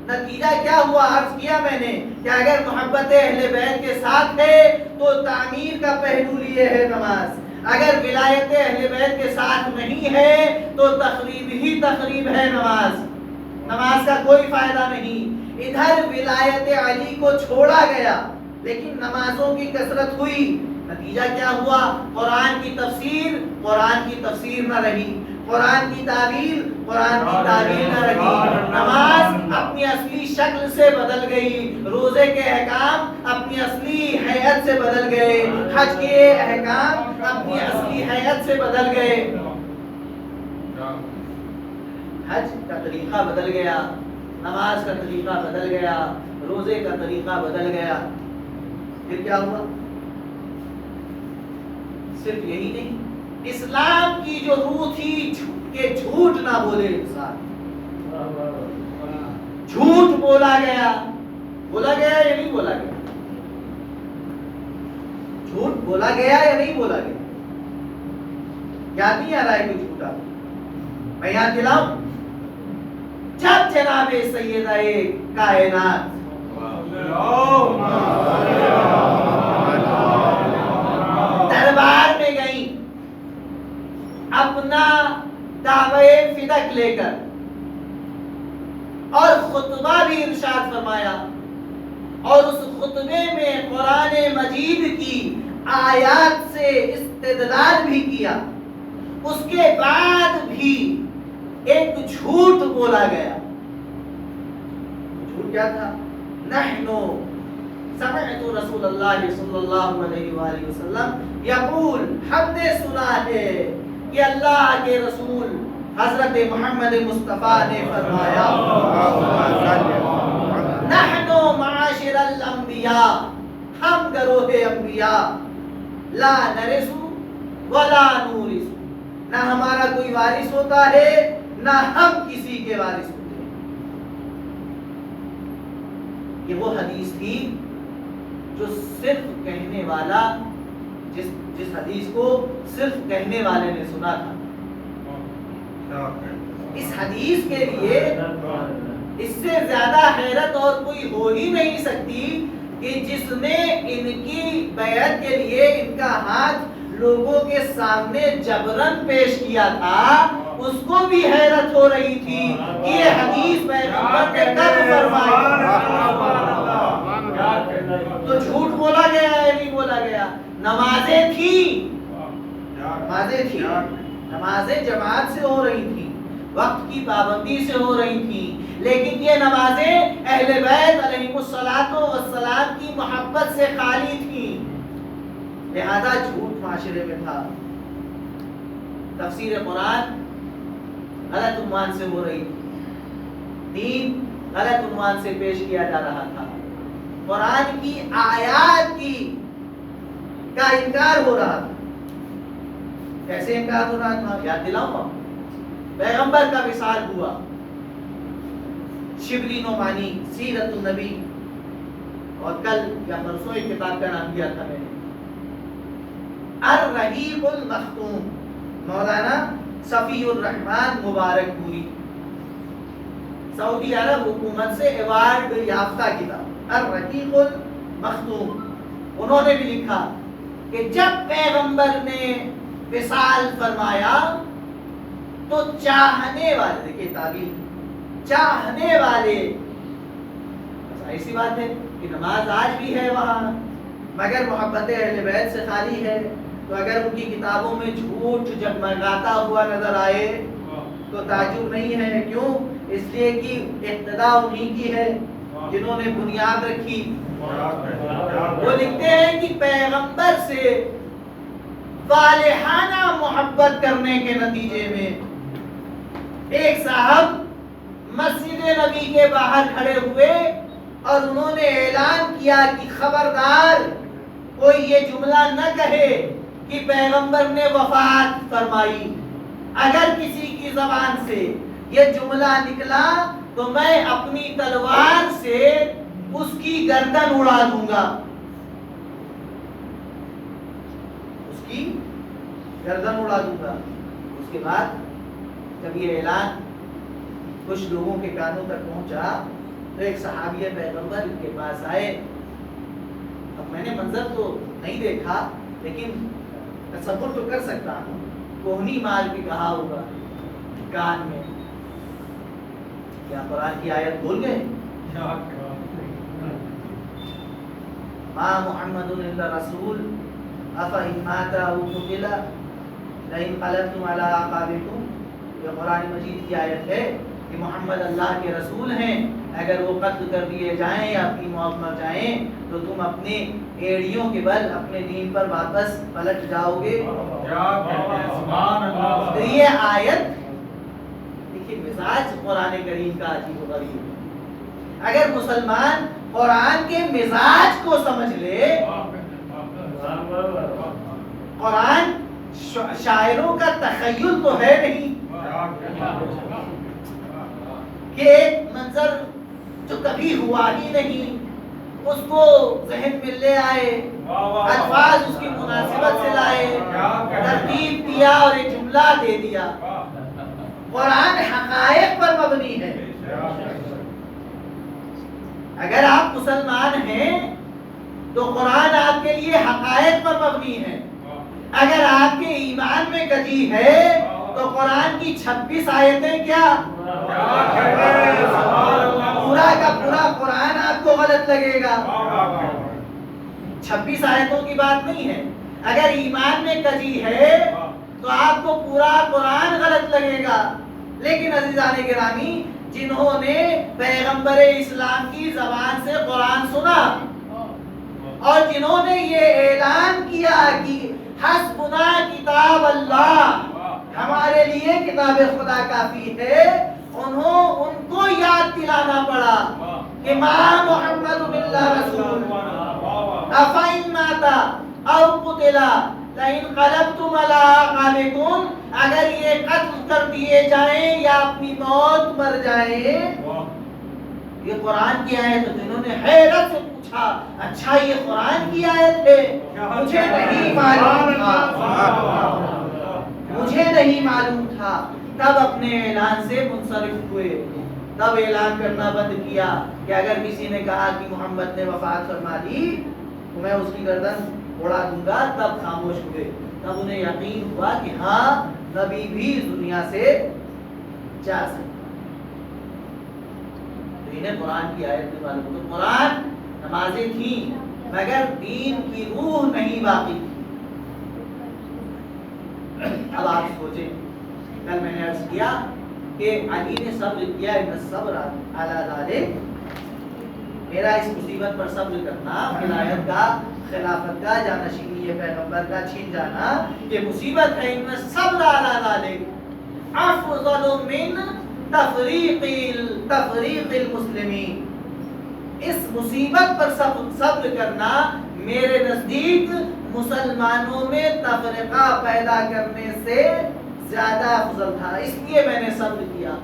نتیجہ کیا ہوا؟ عرض کیا میں نے کہ اگر محبت اہل بیت کے ساتھ ہے تو تعمیر کا پہلو لیے ہے نماز، اگر ولایت اہل بیت کے ساتھ نہیں ہے تو تقریب ہی تقریب ہے نماز. نماز کا کوئی فائدہ نہیں. ادھر ولایت علی کو چھوڑا گیا لیکن نمازوں کی کثرت ہوئی. نتیجہ کیا ہوا؟ قرآن کی تفسیر نہ رہی، قرآن کی تعبیر نہ رہی. نماز اپنی اصلی شکل سے بدل گئی، روزے کے احکام اپنی اصلی حیت سے بدل گئے، حج کے احکام اپنی اصلی حیت سے بدل گئے. حج کا طریقہ بدل گیا، نماز کا طریقہ بدل گیا، روزے کا طریقہ بدل گیا. پھر کیا ہوا؟ صرف یہی نہیں، اسلام کی جو روح تھی کہ جھوٹ نہ بولے انسان، جھوٹ بولا گیا یا نہیں بولا گیا؟ جھوٹ بولا گیا یا نہیں بولا گیا؟ یاد نہیں آ رہا ہے کوئی جھوٹا؟ میں یاد دلاؤں، جب جناب سیدہ کائنات دربار میں گئی اپنا دعوے فدق لے کر اور خطبہ بھی ارشاد فرمایا اور اس خطبے میں قرآن مجید کی آیات سے استدلال بھی کیا، اس کے بعد بھی ایک جھوٹ بولا گیا. جھوٹ کیا تھا؟ نحنو سمعت رسول اللہ صلی اللہ علیہ وآلہ وسلم یقول، ہم نے سنا ہے کہ اللہ کے رسول حضرت محمد مصطفیٰ نے فرمایا، نحنو معاشر الانبیاء، ہم گروہ انبیاء، لا نرث ولا نورث، نہ ہمارا کوئی وارث ہوتا ہے نہ ہم کسی کے وارث ہوتے ہیں. یہ وہ حدیث تھی جو صرف کہنے والا جس حدیث کو صرف کہنے والے نے سنا تھا. اس حدیث کے لیے اس سے زیادہ حیرت اور کوئی ہو ہی نہیں سکتی کہ جس نے ان کی بیعت کے لیے ان کا ہاتھ لوگوں کے سامنے جبرن پیش کیا تھا، اس کو بھی حیرت ہو رہی تھی کہ یہ حدیث پیغمبر نے کب فرمائی. تو جھوٹ بولا گیا یا نہیں بولا گیا؟ نمازیں تھیں، نمازیں جماعت سے ہو رہی تھیں، وقت کی پابندی سے ہو رہی تھیں، لیکن یہ نمازیں اہل بیت علیہم الصلاۃ والسلام کی محبت سے خالی تھیں، لہذا جھوٹ معاشرے میں تھا. تفسیر قرآن غلط عنوان سے ہو رہی تھی، دین غلط عنوان سے پیش کیا جا رہا تھا، قرآن کی آیات کا انکار ہو رہا تھا. کیسے انکار ہو رہا تھا؟ یاد دلاؤں، پیغمبر کا وصال ہوا، شبلی نعمانی سیرت النبی، اور کل یا پرسوں ایک کتاب کا نام دیا تھا میں نے، الرحیق المختوم، مولانا صفی الرحمن مبارک پوری، سعودی عرب حکومت سے ایوارڈ یافتہ کتاب الرحیق المختوم. انہوں نے بھی لکھا کہ جب پیغمبر نے وصال فرمایا تو چاہنے والے، دیکھیں تعبیر، چاہنے والے، ایسی بات ہے کہ نماز آج بھی ہے وہاں مگر محبت اہل بیت سے خالی ہے. تو اگر ان کی کتابوں میں جھوٹ جگمگاتا ہوا نظر آئے تو تعجب نہیں ہے. کیوں؟ اس لیے کہ ابتدا انہی کی ہے جنہوں نے بنیاد رکھی. وہ لکھتے ہیں کہ پیغمبر سے صالحانہ محبت کرنے کے نتیجے میں ایک صاحب مسجد نبی کے باہر کھڑے ہوئے اور انہوں نے اعلان کیا کہ خبردار کوئی یہ جملہ نہ کہے کہ پیغمبر نے وفات فرمائی. اگر کسی کی زبان سے یہ جملہ نکلا تو میں اپنی تلوار سے اس کی گردن اڑا دوں گا. اس کی گردن اڑا دوں گا. اس کے بعد جب یہ اعلان کچھ لوگوں کے کانوں تک پہنچا تو ایک صحابی پیغمبر ان کے پاس آئے. اب میں نے منظر تو نہیں دیکھا لیکن تصور تو کر سکتا ہوں. کوہنی مار کے کہا ہوگا کان میں. کیا قرآن کی آیت بول گئے؟ ما محمد الا رسول افإن مات او قتل لئن انقلبتم على اعقابكم. یہ قرآن مجید کی آیت ہے کہ محمد اللہ کے رسول ہیں. اگر وہ قتل کر دیے جائیں یا اپنی موت مر جائیں تو تم اپنے ایڑیوں کے بل اپنے دین پر واپس پلٹ جاؤ گے. تو یہ آیت دیکھیے مزاج قرآن کریم کا عجیب و غریب ہے. اگر مسلمان قرآن کے مزاج کو سمجھ لے. قرآن شاعروں کا تخیل تو ہے نہیں کہ ایک منظر جو کبھی ہوا ہی نہیں اس کو ذہن میں لے آئے, الفاظ اس کی مناسبت سے لائے, ترتیب دیا اور ایک جملہ دے دیا. قرآن حقائق پر مبنی ہے. اگر آپ مسلمان ہیں تو قرآن آپ کے لیے حقائق پر مبنی ہے. اگر آپ کے ایمان میں کجی ہے تو قرآن کی 26 آیتیں کیا پورا کا پورا قرآن آپ کو غلط لگے گا. 26 آیتوں کی بات نہیں ہے. اگر ایمان میں کجی ہے تو آپ کو پورا قرآن غلط لگے گا. لیکن عزیزان گرامی, جنہوں نے پیغمبر اسلام کی زبان سے قرآن سنا اور جنہوں نے یہ اعلان کیا کہ حسبنا کتاب اللہ, ہمارے لیے کتاب خدا کافی ہے, ان کو یاد دلانا پڑا کہ ما محمد الا رسول افإن مات او قتل لئن انقلبتم على اعقابكم. اگر یہ قتل کر دیے جائیں یا اپنی موت مر جائیں. یہ قرآن کی آیت ہے. جنہوں نے حیرت سے پوچھا اچھا یہ قرآن کی آیت ہے, مجھے نہیں معلوم تھا, مجھے نہیں معلوم تھا. تب اپنے اعلان سے منصرف ہوئے. تب اعلان کرنا بند کیا کہ اگر کسی نے کہا کہ محمد نے وفات فرما دی تو میں اس کی گردن اڑا دوں گا. تب خاموش ہوئے. تب انہیں یقین ہوا کہ ہاں نبی بھی دنیا سے جا سکتا. تو انہیں قرآن کی آیت میں معلوم. تو قرآن نمازیں تھیں مگر دین کی روح نہیں باقی تھی. اب آپ سوچیں, کل میں نے عرض کیا کہ علی نے صبر کیا, ان الصبر علی ذلک, میرا اس مصیبت پر صبر کرنا, ولایت کا, خلافت کا, جانشینی پیغمبر کا چھین جانا یہ مصیبت ہے. ان الصبر علی ذلک افضل من تفریق المسلمین. اس مصیبت پر صبر کرنا میرے نزدیک مسلمانوں میں تفرقہ پیدا کرنے سے زیادہ افضل تھا. اس لیے میں نے صبر کیا.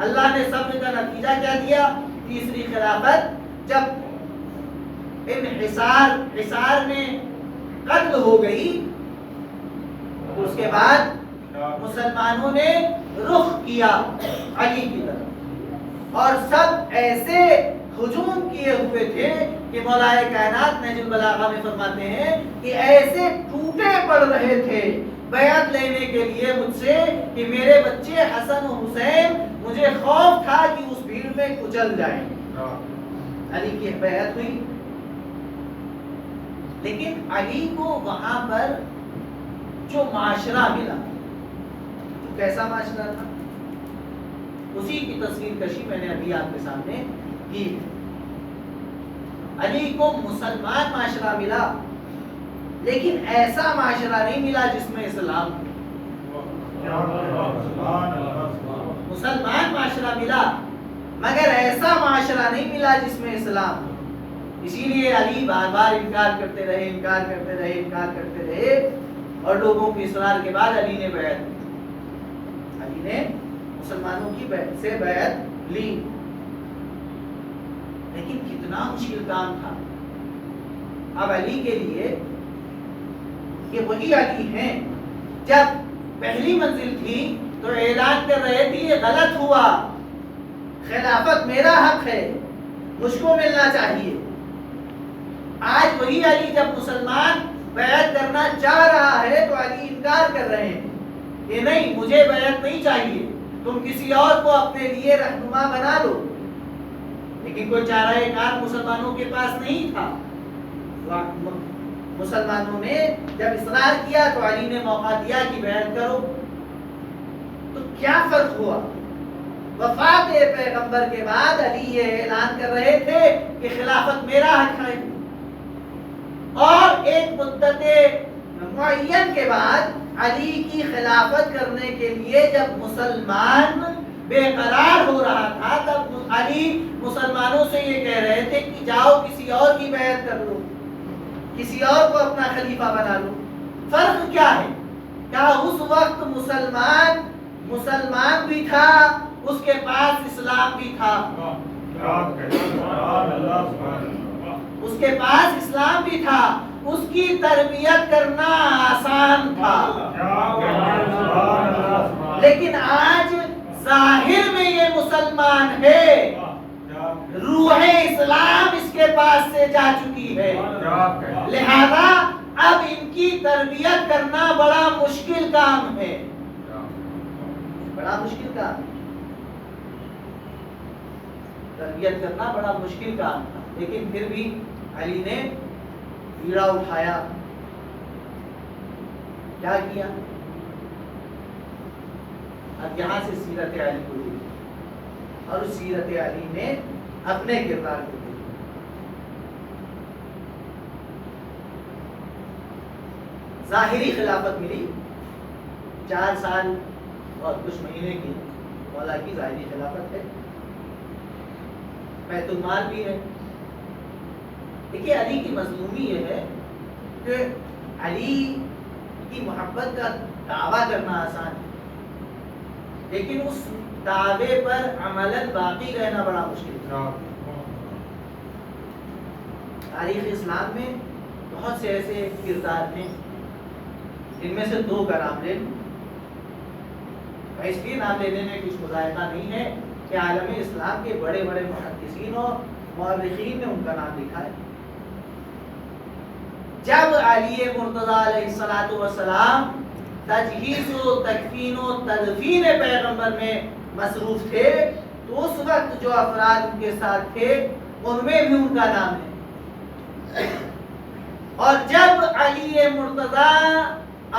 اللہ نے صبر کا نتیجہ کیا دیا؟ تیسری خلافت جب انحصار میں قتل ہو گئی, اس کے بعد مسلمانوں نے رخ کیا علی کی طرف اور سب ایسے ہجوم کیے ہوئے تھے کہ مولا کائنات نہج البلاغہ میں فرماتے ہیں کہ ایسے ٹوٹے پڑ رہے تھے بیعت لینے کے لیے مجھ سے کہ میرے بچے حسن و حسین, مجھے خوف تھا کہ اس بھیڑ میں کچل جائیں. علی کی بیعت ہوئی لیکن علی کو وہاں پر جو معاشرہ ملا، تو کیسا معاشرہ تھا؟ اسی کی تصویر کشی میں نے ابھی آپ کے سامنے کی۔ علی کو مسلمان معاشرہ ملا، لیکن ایسا معاشرہ نہیں ملا جس میں اسلام ہو۔ مسلمان معاشرہ ملا، مگر ایسا معاشرہ نہیں ملا جس میں اسلام ہو۔ اسی لیے علی بار بار انکار کرتے رہے، اور لوگوں کی اصرار کے بعد علی نے بیعت لی۔ علی نے مسلمانوں کی سے بیعت لی، لیکن کتنا مشکل کام تھا۔ اب علی کے لیے یہ وہی علی ہیں جب پہلی منزل تھی تو اعلان کر رہے تھے یہ غلط ہوا، خلافت میرا حق ہے، مجھ کو ملنا چاہیے۔ آج وہی علی جب مسلمان بیعت کرنا چاہ رہا ہے تو علی انکار کر رہے ہیں کہ نہیں، مجھے بیعت نہیں چاہیے، تم کسی اور کو اپنے لیے رہنما بنا لو۔ لیکن کوئی چارہ کار مسلمانوں کے پاس نہیں تھا۔ مسلمانوں نے جب اصرار کیا تو علی نے موقع دیا کہ بیعت کرو۔ تو کیا فرق ہوا؟ وفات پیغمبر کے بعد علی یہ اعلان کر رہے تھے کہ خلافت میرا حق ہے، اور ایک مدت معین کے بعد علی کی خلافت کرنے کے لیے جب مسلمان بے قرار ہو رہا تھا تب علی مسلمانوں سے یہ کہہ رہے تھے کہ جاؤ کسی اور کی بیعت کر لو، کسی اور کو اپنا خلیفہ بنا لو۔ فرق کیا ہے؟ کیا اس وقت مسلمان بھی تھا، اس کے پاس اسلام بھی تھا، اس کے پاس اسلام بھی تھا، اس کی تربیت کرنا آسان تھا۔ لیکن آج ظاہر میں یہ مسلمان ہے، روح اسلام اس کے پاس سے جا چکی ہے، لہذا اب ان کی تربیت کرنا بڑا مشکل کام ہے، بڑا مشکل کام ہے۔ تربیت کرنا بڑا مشکل کام تھا، لیکن پھر بھی علی نے بیڑا اٹھایا۔ کیا کیا؟ اب یہاں سے سیرت علی کو دیکھیں، اور اس سیرت علی میں اپنے کردار کو دیکھیں۔ ظاہری خلافت ملی، 4 سال اور کچھ مہینے کی مولا کی ظاہری خلافت ہے، بیت المال بھی ہے۔ دیکھیے علی کی مظلومی یہ ہے کہ علی کی محبت کا دعویٰ کرنا آسان ہے، لیکن اس دعوے پر عملاً باقی رہنا بڑا مشکل ہے۔ تاریخ اسلام میں بہت سے ایسے کردار ہیں، ان میں سے 2 کا نام لے لوں۔ اس لیے نام لینے میں کچھ مذائقہ نہیں ہے کہ عالم اسلام کے بڑے بڑے محدثین اور مورخین نے ان کا نام لکھا ہے۔ جب علی مرتضیٰ علیہ السلام تجہیز و تکفین و تدفین پیغمبر میں مصروف تھے تو اس وقت جو افراد ان کے ساتھ تھے ان میں بھی ان کا نام ہے۔ اور جب علی مرتضیٰ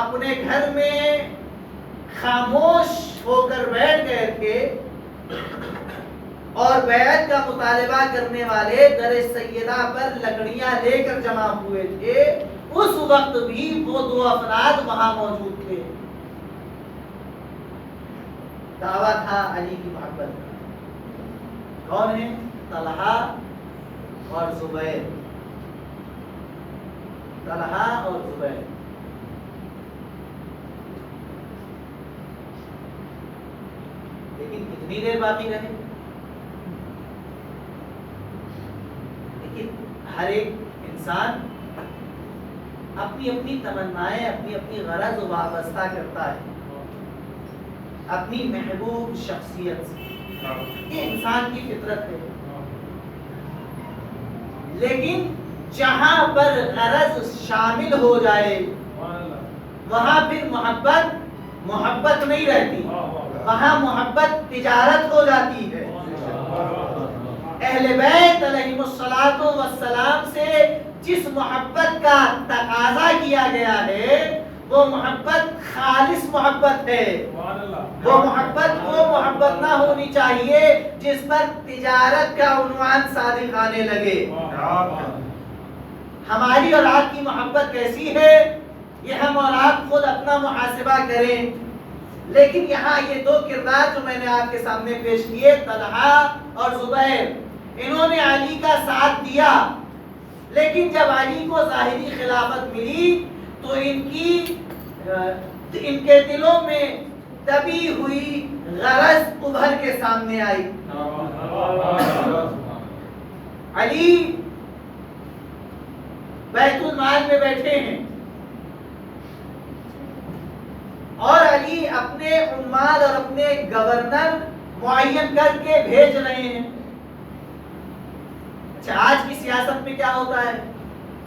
اپنے گھر میں خاموش ہو کر بیٹھ گئے تھے اور بیعت کا مطالبہ کرنے والے در سیدہ پر لکڑیاں لے کر جمع ہوئے تھے، اس وقت بھی وہ 2 افراد وہاں موجود تھے۔ دعویٰ تھا علی کی محبت کا۔ کون ہیں؟ طلحہ اور زبیر۔ طلحہ اور زبیر۔ لیکن کتنی دیر باقی رہے؟ لیکن ہر ایک انسان اپنی اپنی تمنائیں، اپنی اپنی غرض وابستہ کرتا ہے اپنی محبوب شخصیت سے، یہ انسان کی فطرت ہے۔ لیکن جہاں پر غرض شامل ہو جائے وہاں پھر محبت نہیں رہتی، وہاں محبت تجارت ہو جاتی ہے۔ اہل بیت علیہم الصلوۃ والسلام سے جس محبت کا تقاضا کیا گیا ہے وہ محبت خالص محبت ہے. وہ محبت نہ ہونی چاہیے جس پر تجارت کا عنوان صادق آنے لگے. ہماری اور آپ کی محبت کیسی ہے یہ ہم اور آپ خود اپنا محاسبہ کریں. لیکن یہاں یہ دو کردار جو میں نے آپ کے سامنے پیش کیے، طلحہ اور زبیر، انہوں نے علی کا ساتھ دیا، لیکن جب علی کو ظاہری خلافت ملی تو ان کے دلوں میں دبی ہوئی غرض ابھر کے سامنے آئی. علی بیت المال میں بیٹھے ہیں اور علی اپنے عمال اور اپنے گورنر معین کر کے بھیج رہے ہیں. اچھا، آج کی سیاست میں کیا ہوتا ہے؟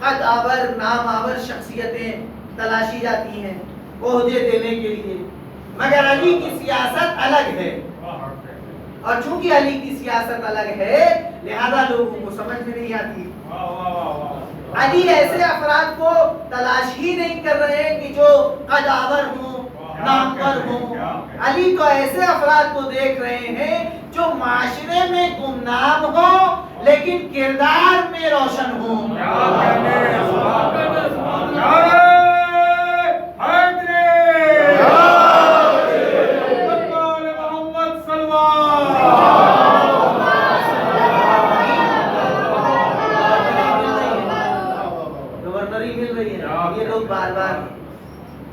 قد آور نام آور شخصیتیں تلاشی جاتی ہیں عہدے دینے کے لیے، مگر علی کی سیاست الگ ہے. اور چونکہ علی کی سیاست الگ ہے لہذا لوگوں کو سمجھ میں نہیں آتی. علی ایسے افراد کو تلاش ہی نہیں کر رہے کہ جو قد آور ہوں، نامور ہوں. علی تو ایسے افراد کو دیکھ رہے ہیں جو معاشرے میں گمنام ہوں لیکن کردار میں روشن ہوں. گورنری مل رہی ہے. یہ لوگ بار بار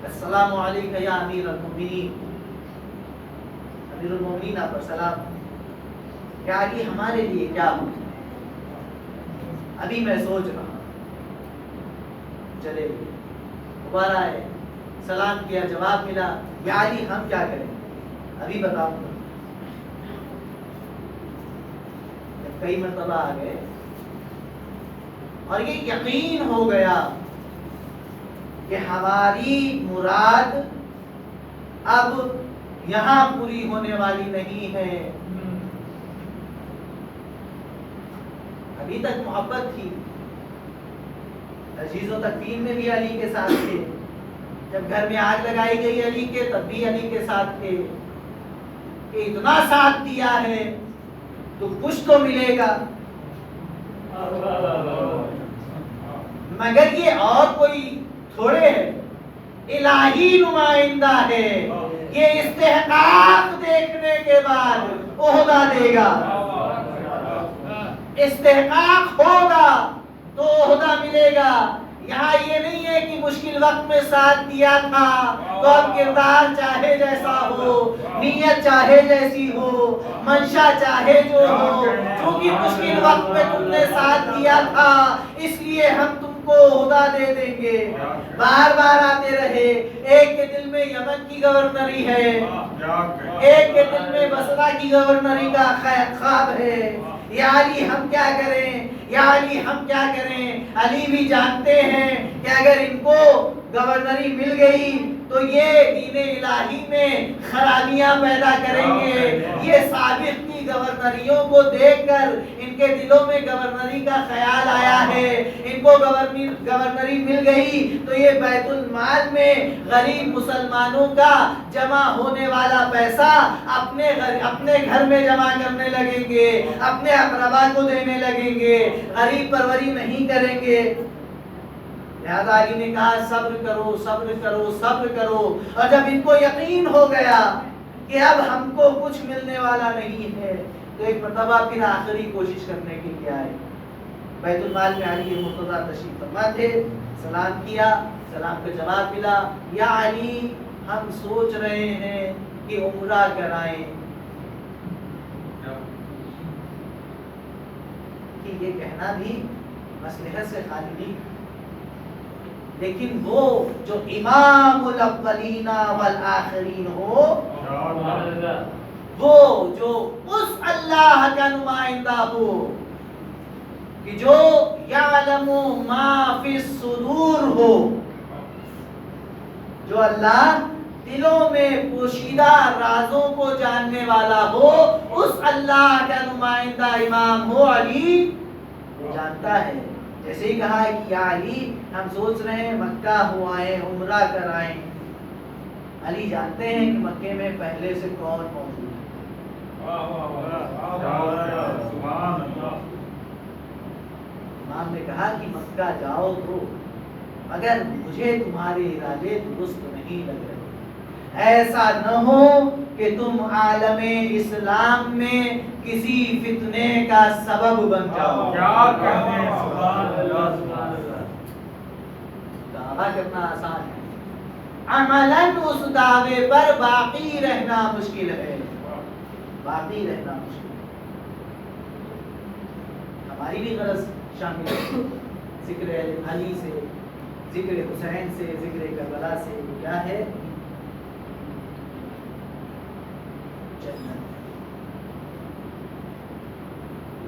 السلام علیکم یا امیر المؤمنین، امیر المؤمنین آپ پر سلام. کیا علی ہمارے لیے کیا ہو؟ ابھی میں سوچ رہا ہوں. چلے دوبارہ آئے، سلام کیا، جواب ملا، یا علی ہم کیا کریں؟ ابھی بتاؤں گا. کئی مرتبہ آ گئے اور یہ یقین ہو گیا کہ ہماری مراد اب یہاں پوری ہونے والی نہیں ہے. ابھی تک محبت تھی، عزیز و تکفین میں بھی علی کے ساتھ تھے، جب گھر میں آگ لگائی گئی علی کے تب بھی علی کے ساتھ تھے کہ اتنا ساتھ دیا ہے تو کچھ تو ملے گا. مگر یہ اور کوئی تھوڑے ہے، الہی نمائندہ ہے. یہ استحقاق دیکھنے کے بعد عہدہ دے گا. استحقاق ہوگا تو عہدہ ملے گا. یہاں یہ نہیں ہے کہ مشکل وقت میں ساتھ دیا تھا تو اب کردار چاہے جیسا ہو، نیت چاہے جیسی ہو، منشا چاہے جو ہو، چونکہ مشکل وقت میں تم نے ساتھ دیا تھا اس لیے ہم تم کو عہدہ دے دیں گے. بار بار آتے رہے. ایک کے دل میں یمن کی گورنری ہے، ایک کے دل میں بصرہ کی گورنری کا خواب ہے. یا علی ہم کیا کریں، یا علی ہم کیا کریں. علی بھی جانتے ہیں کہ اگر ان کو گورنری مل گئی تو یہ دین الہی میں خرابیاں پیدا کریں گے. یہ سابق کی گورنریوں کو دیکھ کر ان کے دلوں میں گورنری کا خیال آیا ہے. ان کو گورنری مل گئی تو یہ بیت المال میں غریب مسلمانوں کا جمع ہونے والا پیسہ اپنے گھر میں جمع کرنے لگیں گے، اپنے اقربا کو دینے لگیں گے، غریب پروری نہیں کریں گے. لہذا علی نے کہا صبر کرو صبر کرو صبر کرو. اور جب ان کو یقین ہو گیا کہ اب ہم کو کچھ ملنے والا نہیں ہے تو ایک مرتبہ پھر آخری کوشش کرنے کے لیے آئے. بیت المال میں علی مرتضیٰ تشریف فرما تھے. سلام کیا، سلام کا جواب ملا، یا علی ہم سوچ رہے ہیں کہ عمرہ کرائیں. کہ یہ کہنا بھی مصلحت سے خالی نہیں، لیکن وہ جو امام الاولین والآخرین ہو، وہ جو اس اللہ کا نمائندہ ہو کہ جو یعلم ما فی الصدور ہو، جو اللہ دلوں میں پوشیدہ رازوں کو جاننے والا ہو، اس اللہ کا نمائندہ امام ہو علی جانتا ہے جیسے ہی کہا ہے کہ یا علی ہم سوچ رہے ہیں مکہ ہو آئیں عمرہ کرائیں. علی جانتے ہیں کہ مکے میں پہلے سے کون موجود ہے. امام نے کہا کہ مکہ جاؤ تو مگر مجھے تمہارے ارادے درست نہیں لگ رہے. ایسا نہ ہو کہ تم عالم اسلام میں کسی فتنے کا سبب بن جاؤ. دعویٰ کرنا آسان ہے، عملاً اس دعوے پر باقی رہنا مشکل ہے. باقی رہنا مشکل ہے. ہماری بھی غرض شامل ہے ذکر علی سے، ذکر حسین سے، ذکر کربلا سے. کیا ہے؟ جنت.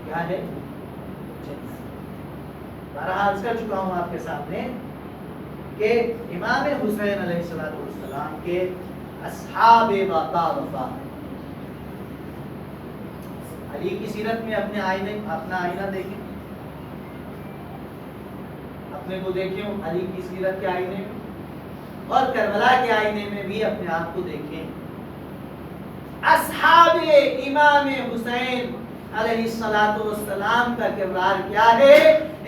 کیا ہے؟ جنت. بہرحال عرض کر چکا ہوں آپ کے سامنے کہ امام حسین علیہ السلام کے اصحاب وفا. علی کی سیرت میں اپنا آئینہ دیکھیں، اپنے کو دیکھیں علی کی سیرت کے آئینے میں، اور کربلا کے آئینے میں بھی اپنے آپ کو دیکھیں. اصحاب امام حسین علیہ السلام کا کردار کیا ہے؟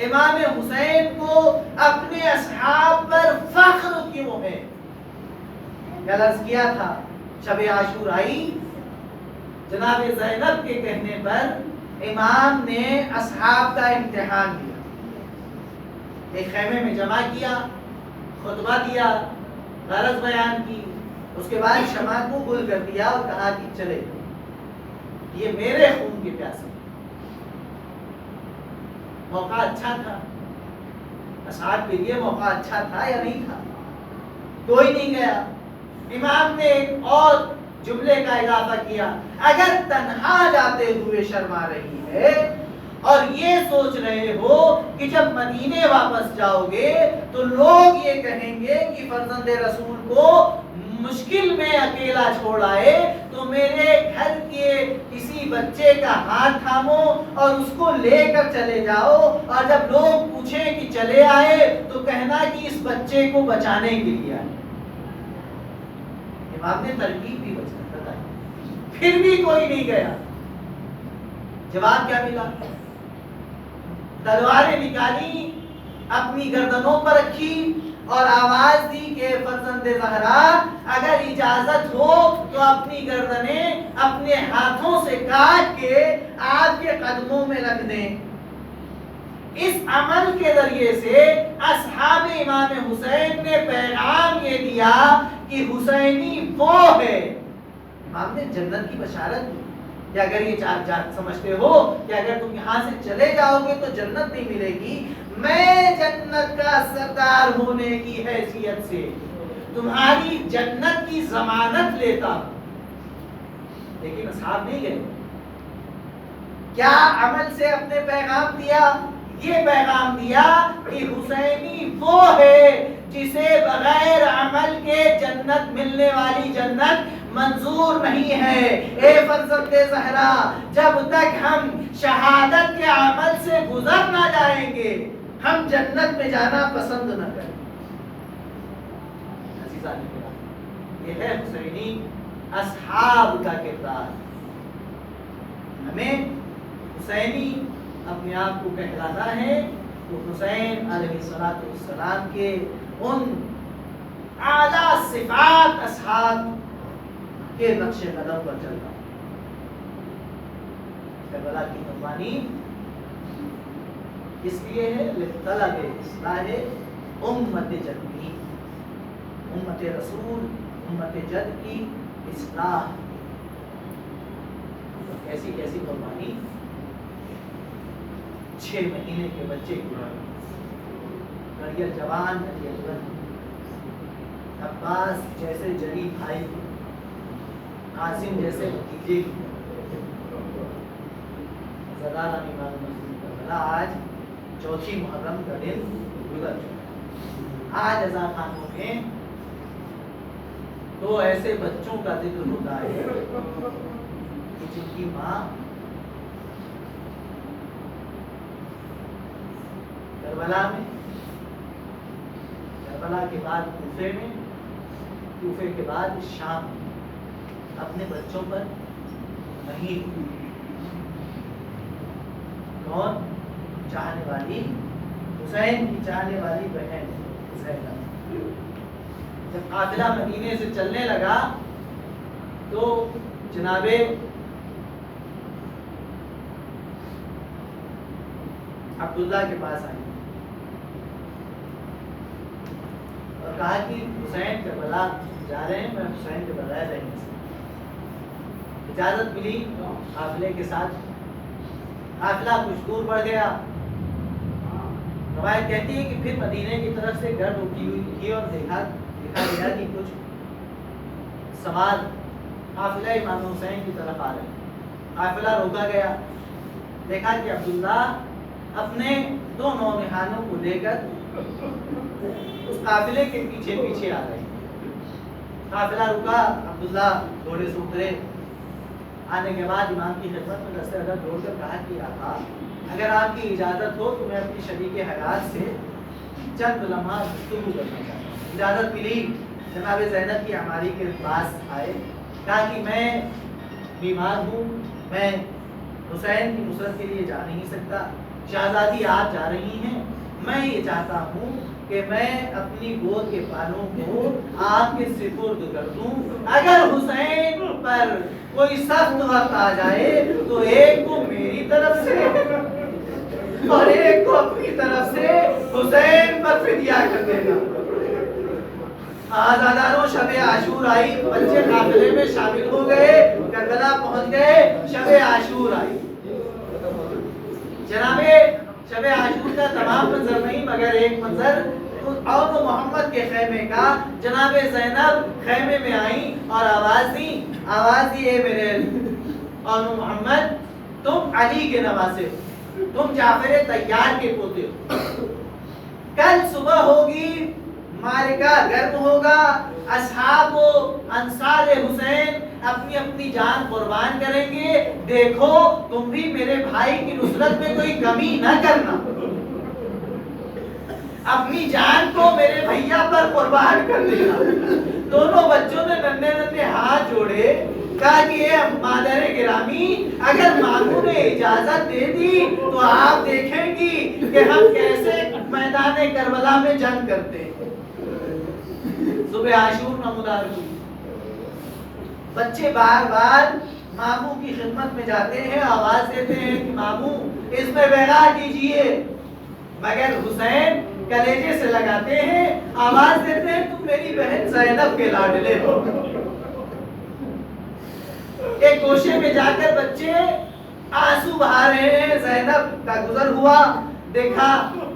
امام حسین کو اپنے اصحاب پر فخر کیوں ہے؟ عرض کیا تھا شب عاشورائی جناب زینب کے کہنے پر امام نے اصحاب کا امتحان دیا. ایک خیمے میں جمع کیا، خطبہ دیا، غرض بیان کی، اس کے بعد شمع کو گل کر دیا اور کہا کہ چلے یہ میرے خون کے پیاسے. موقع اچھا تھا، اصحاب کے لیے موقع اچھا تھا یا نہیں تھا؟ کوئی نہیں گیا. امام نے ایک اور جملے کا اضافہ کیا، اگر تنہا جاتے ہوئے شرما رہی ہے اور یہ سوچ رہے ہو کہ جب مدینے واپس جاؤ گے تو لوگ یہ کہیں گے کہ فرزند رسول کو مشکل میں اکیلا چھوڑ آئے تو میرے گھر کے کسی بچے کا ہاتھ تھامو اور اس کو لے کر چلے جاؤ، اور جب لوگ پوچھیں کہ چلے آئے تو کہنا کہ اس بچے کو بچانے کے لیے آئے. امام نے ترکیب بھی بتائی، پھر بھی کوئی نہیں گیا. جواب کیا ملا؟ تلواریں نکالی، اپنی گردنوں پر رکھی اور آواز دی کہ فرزند زہرا اگر اجازت ہو تو اپنی گردنیں اپنے ہاتھوں سے کاٹ کے آپ کے قدموں میں رکھ دیں. اس عمل کے ذریعے سے اصحاب امام حسین نے پیغام یہ دیا کہ حسینی وہ ہے. امام نے جنت کی بشارت دی کہ اگر یہ سمجھتے ہو کہ اگر تم یہاں سے چلے جاؤ گے تو جنت نہیں ملے گی، میں جنت کا سردار ہونے کی حیثیت سے تمہاری جنت کی ضمانت لیتا ہوں. لیکن اصحاب نہیں گئے. کیا عمل سے اپنے پیغام دیا؟ یہ پیغام دیا کہ حسینی وہ ہے جسے بغیر عمل کے جنت ملنے والی جنت منظور نہیں ہے. اے فرزند زہرا جب تک ہم شہادت کے عمل سے گزر نہ جائیں گے ہم جنت میں جانا پسند نہ کریں. عزیزان کرام، یہ ہے حسینی اصحاب کا کردار. ہمیں حسینی اپنے آپ کو کہلاتا ہے تو حسین علیہ السلام کے ان اعلیٰ صفات اصحاب کے نقش قدم پر چلنا. کربلا کی قربانی اس لیے ہے لطلب اصلاح امت جد، امت رسول، امت جد کی اصلاح. ایسی کیسی قربانی؟ 6 مہینے کے بچے کی گڑیل جوان عباس جیسے جری بھائی، قاسم جیسے بھتیجے کی آج 4 محرم کا دن گزر چکا. آج ازا خانوں میں 2 ایسے بچوں کا ذکر ہوتا ہے کہ جن کی ماں کربلا میں، کربلا کے بعد کوفے میں، کوفے کے بعد شام میں اپنے بچوں پر نہیں ہوئی۔ کون؟ چاہنے والی، حسین کی چاہنے والی بہن زینب۔ جب قافلہ مدینے سے چلنے لگا تو جناب عبداللہ کے پاس آئی اور کہا کہ حسین کربلا جا رہے ہیں، میں حسین کے بغیر رہ نہیں سکتا۔ اجازت ملی قافلے کے ساتھ، قافلہ کچھ دور بڑھ گیا۔ روایت کہتی ہے کہ پھر مدینے کی طرف سے گرد اٹھی ہوئی تھی اور دیکھا گیا کہ کچھ سوار قافلہ امام حسین کی طرف آ رہے ہیں۔ قافلہ روکا گیا، دیکھا کہ عبداللہ اپنے دو نونہانوں کو لے کر اس قافلے کے پیچھے پیچھے آ رہے ہیں۔ قافلہ رکا، عبداللہ گھوڑے سے اترے، آنے کے بعد امام کی خدمت میں دست ادب جوڑ کر کہا کہ آقا اگر آپ کی اجازت ہو تو میں اپنی شریک حیات سے چند لمحات گفتگو کرنا چاہتا ہوں۔ اجازت ملی، جناب زینب کی عماری کے پاس آئے، کہا کہ میں بیمار ہوں، میں حسین کی نصرت کے لیے جا نہیں سکتا، شہزادی آپ جا رہی ہیں، میں یہ چاہتا ہوں کہ میں اپنی گود کے بالوں کو آپ کے سپرد کر دوں، اگر حسین پر کوئی سخت وقت آ جائے تو ایک کو میری طرف سے اور ایک کو اپنی طرف سے حسین پر فدیہ کر دینا۔ آزاداروں شب عاشور آئی، بچے قافلے میں شامل ہو گئے، کربلا پہنچ گئے، شب عاشور آئی۔ جناب شب عاشور کا تمام منظر نہیں مگر ایک منظر اور وہ محمد کے خیمے کا، جناب زینب خیمے میں آئی اور آواز دی اے میرے اور محمد تم علی کے نواسے ہو، تم جعفر طیار کے پوتے ہو، کل صبح ہوگی، معرکہ گرم ہوگا، اصحاب و انصار حسین اپنی اپنی جان قربان کریں گے، دیکھو تم بھی میرے بھائی کی نصرت میں کوئی کمی نہ کرنا، اپنی جان کو میرے بھیا پر قربان کر دینا۔ دونوں بچوں نے ننھے ننھے ہاتھ جوڑے، کہا کہ اے مادر گرامی اگر ماموں نے اجازت دے دی تو آپ دیکھیں گی کہ ہم کیسے میدان کربلا میں جنگ کرتے ہیں۔ صبح عاشور نمودار ہوئی، بچے بار بار ماموں کی خدمت میں جاتے ہیں، آواز دیتے ہیں کہ ماموں اس میں بیغا کیجئے، مگر حسین کلیجے سے لگاتے ہیں، آواز دیتے ہیں تم میری بہن زینب کے لاڈلے ہو۔ ایک گوشے میں جا کر بچے آنسو بہا رہے ہیں، زینب کا گزر ہوا، دیکھا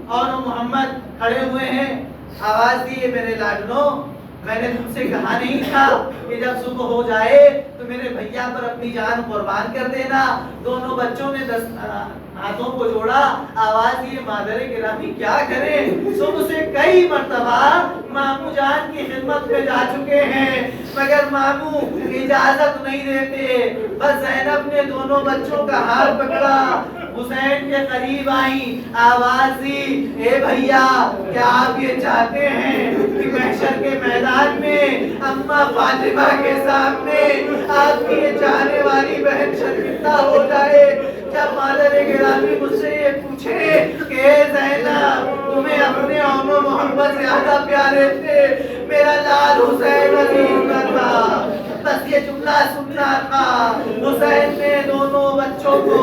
اور محمد کھڑے ہوئے ہیں، آواز دی میرے لاڈلوں میں نے تم سے کہا نہیں تھا کہ جب صبح ہو جائے تو میرے بھیا پر اپنی جان قربان کر دینا۔ دونوں بچوں نے ہاتھوں کو جوڑا، آواز دی مادر گرامی کیا کریں، صبح سے کئی مرتبہ ماموں جان کی خدمت میں جا چکے ہیں مگر ماموں اجازت نہیں دیتے۔ بس زینب نے دونوں بچوں کا ہاتھ پکڑا، حسین کے قریب آئی، آواز دی اے بھیا کیا آپ یہ چاہتے ہیں کہ محشر کے میدان میں اماں فاطمہ کے سامنے آپ کی یہ چاہنے والی بہن شرمندہ ہو جائے؟ جب مادر گرامی مجھ سے یہ پوچھے کہ اے زینب تمہیں اپنے اون و محمد زیادہ پیارے تھے، میرا لال حسین عزیز کا تھا، بس یہ جملہ سننا تھا۔ حسین نے دونوں بچوں کو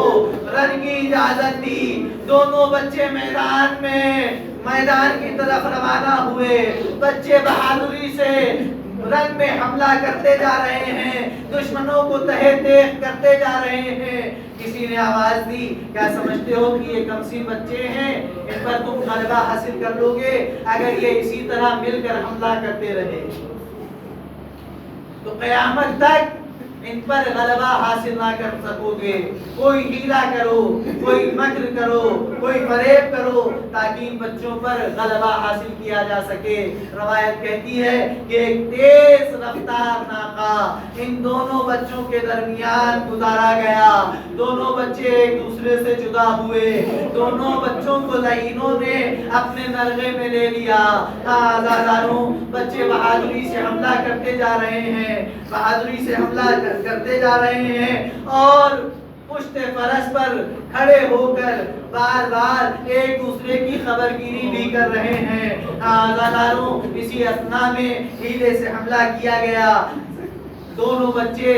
رن کی اجازت دی، دونوں بچے میدان کی طرف روانہ ہوئے، بچے بہادری سے رن میں حملہ کرتے جا رہے ہیں، دشمنوں کو تہہ تیغ کرتے جا رہے ہیں۔ کسی نے آواز دی کیا سمجھتے ہو کہ یہ کمسن بچے ہیں، ان پر تم غلبہ حاصل کر لو گے اگر یہ اسی طرح مل کر حملہ کرتے رہے تو قیامت تک ان پر غلبہ حاصل نہ کر سکوگے. کوئی ہیلا کرو, کوئی مکر کرو, کوئی فریب کرو تاکہ ان بچوں پر غلبہ حاصل کیا جا سکے. روایت کہتی ہے کہ ایک تیز رفتار ناقہ ان دونوں بچوں کے درمیان گزارا گیا. دونوں بچے ایک دوسرے سے جدا ہوئے. دونوں بچوں کو لعینوں نے اپنے نرغے میں لے لیا. آزادانوں, بچے بہادری سے حملہ کرتے جا رہے ہیں, بہادری سے حملہ کرتے جا رہے ہیں اور پشت فرس پر کھڑے ہو کر بار بار ایک دوسرے کی خبر گیری بھی کر رہے ہیں. آزادانوں, اسی اثنا میں ہیلے سے حملہ کیا گیا. دونوں بچے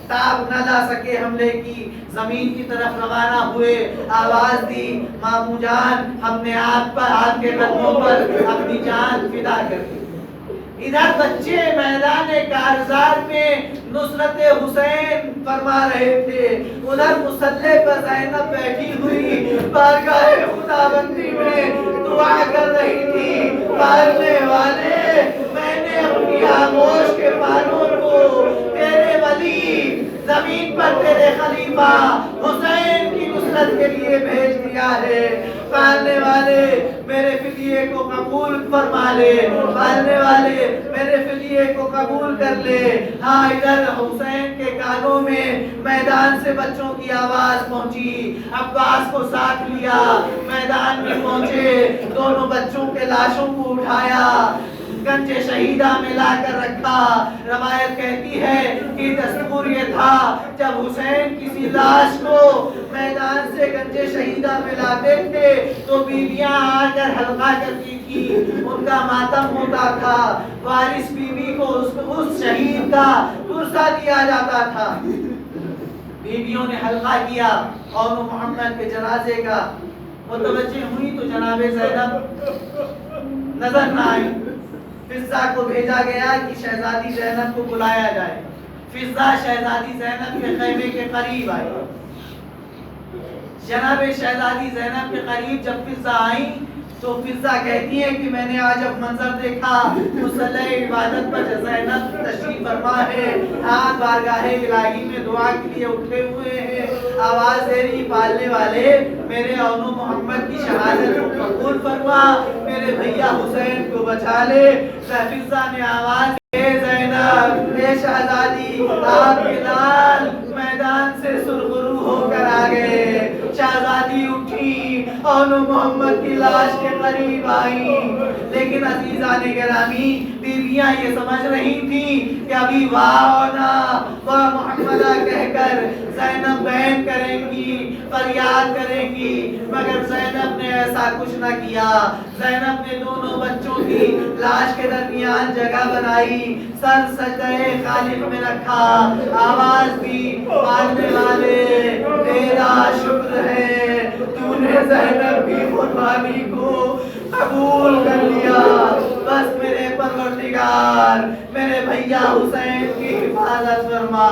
تاب نہ لا سکے حملے کی, زمین کی طرف روانہ ہوئے. آواز دی, مامو جان ہم نے آپ کے قدموں پر اپنی جان فدا کر دی. ادھر بچے میدان کارزار میں نصرت حسین فرما رہے تھے, ادھر مسلح پر زینب بیٹھی ہوئی بارگاہ خداوندی میں دعا کر رہی تھی. پالنے والے, میں نے اپنی آغوش کے پانوں کو تیرے ولی, زمین پر تیرے خلیفہ حسین کی نصرت کے لیے بھیج دیا ہے. پالنے والے, میرے فدیے کو قبول فرما لے. پالنے والے, میرے فدیے کو قبول کر لے. ہاں, ادھر حسین کے کانوں میں میدان سے بچوں کی آواز پہنچی. عباس کو ساتھ لیا, میدان میں پہنچے, دونوں بچوں کے لاشوں کو اٹھایا, گنج شہیدہ میں لا کر رکھا. روایت کہتی ہے کہ دستور یہ تھا جب حسین کسی لاش کو میدان سے گنج شہیدہ میں لاتے تھے تو بیویاں آ کر حلقہ کرتی تھی, ان کا ماتم ہوتا تھا. وارث بیوی کو اس شہید کا پرسہ دیا جاتا تھا. بیویوں نے حلقہ کیا اور محمد کے جنازے کا. متوجہ ہوئی تو جناب زینب نظر نہ آئی. فضہ کو بھیجا گیا کہ شہزادی زینب کو بلایا جائے. فضہ شہزادی زینب کے خیمے کے قریب آئی. جناب شہزادی زینب کے قریب جب فضہ آئی تو فضہ کہتی ہے کہ میں نے آج اب منظر دیکھا. مصلی عبادت پر زینب تشریف فرما ہے, ہاتھ بارگاہ الہی میں دعا کے لیے اٹھے ہوئے ہیں. آواز دے رہی, پالنے والے, میرے اونو محمد کی شہادت کو قبول فرما, میرے بھیا حسین کو بچا لے. فضہ نے آواز دی, اے زینب, اے شہزادی, آپ کے لال میدان سے سرخرو ہو کر آ گئے. شہزادی اٹھی, اونو محمد کی لاش کے قریب آئی. لیکن عزیزان گرامی, بیویاں یہ سمجھ رہی تھی کہ ابھی وانا واہ محمدہ کہہ کر زینب بین کریں گی, فریاد کریں گی, مگر زینب نے ایسا کچھ نہ کیا. زینب نے دونوں بچوں کی لاش کے درمیان جگہ بنائی, سر سجدہ خالق میں رکھا, آواز دی, پالنے والے, تیرا شکر ہے تو نے زینب کی قربانی کو قبول کر لیا. بس میرے پروردگار, میرے بھیا حسین کی حفاظت فرما.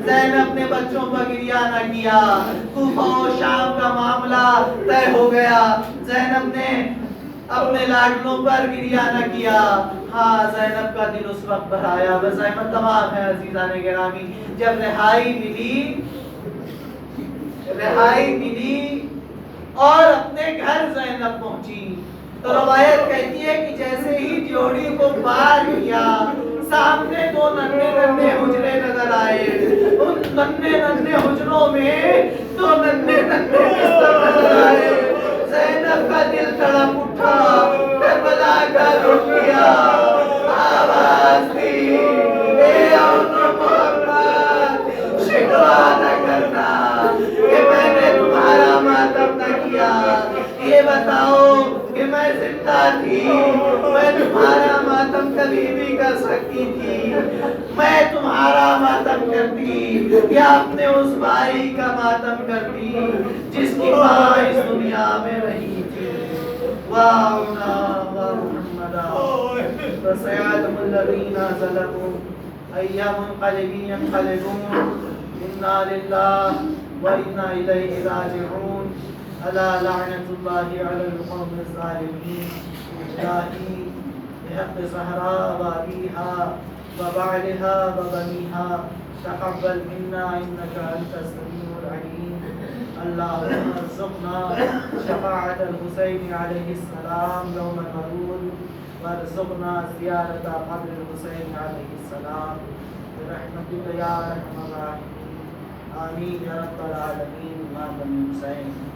زینب نے بچوں پر گریہ نہ کیا. کوفہ و شام کا معاملہ طے ہو گیا. زینب نے اپنے لاڈلوں پر گریہ نہ کیا. ہاں, زینب کا دل اس وقت بھر آیا. بس احمد تمام ہے عزیزان گرامی. جب رہائی ملی اور اپنے گھر زینب پہنچی تو روایت کہتی ہے کہ جیسے ہی ڈیوڑی کو پار کیا, سامنے دو ننھے ننھے حجرے نظر آئے. ان ننھے ننھے حجروں میں دو ننھے ننھے بستر نظر آئے. زینب کا دل تڑپ اٹھا, کربلا کا رک گیا. آواز دی, اے اونو محمد, شکوہ نہ کرنا کہ میں نے تمہارا ماتم نہ کیا. یہ بتاؤ کہ میں زندہ تھی, میں تمہارا ماتم کبھی بھی کر سکتی تھی. میں تمہارا ماتم کرتی یا اپنے اس بھائی کا ماتم کرتی جس کی ماں اس دنیا میں رہی تھی. واؤنا وا محمدا فسيعلم الذين ظلموا أي منقلب ينقلبون. إنا لله وإنا إليه راجعون. ألا لعنة الله على القوم الظالمين. إلهی بحق زهراء وأبيها وبعلها وبنيها تقبل منا إنك أنت السميع العليم. اللهم ارزقنا شفاعة الحسين عليه السلام يوم الورود، وارزقنا زيارة قبر الحسين عليه السلام برحمتك يا أرحم الراحمين. آمين يا رب العالمين. امام بني حسین.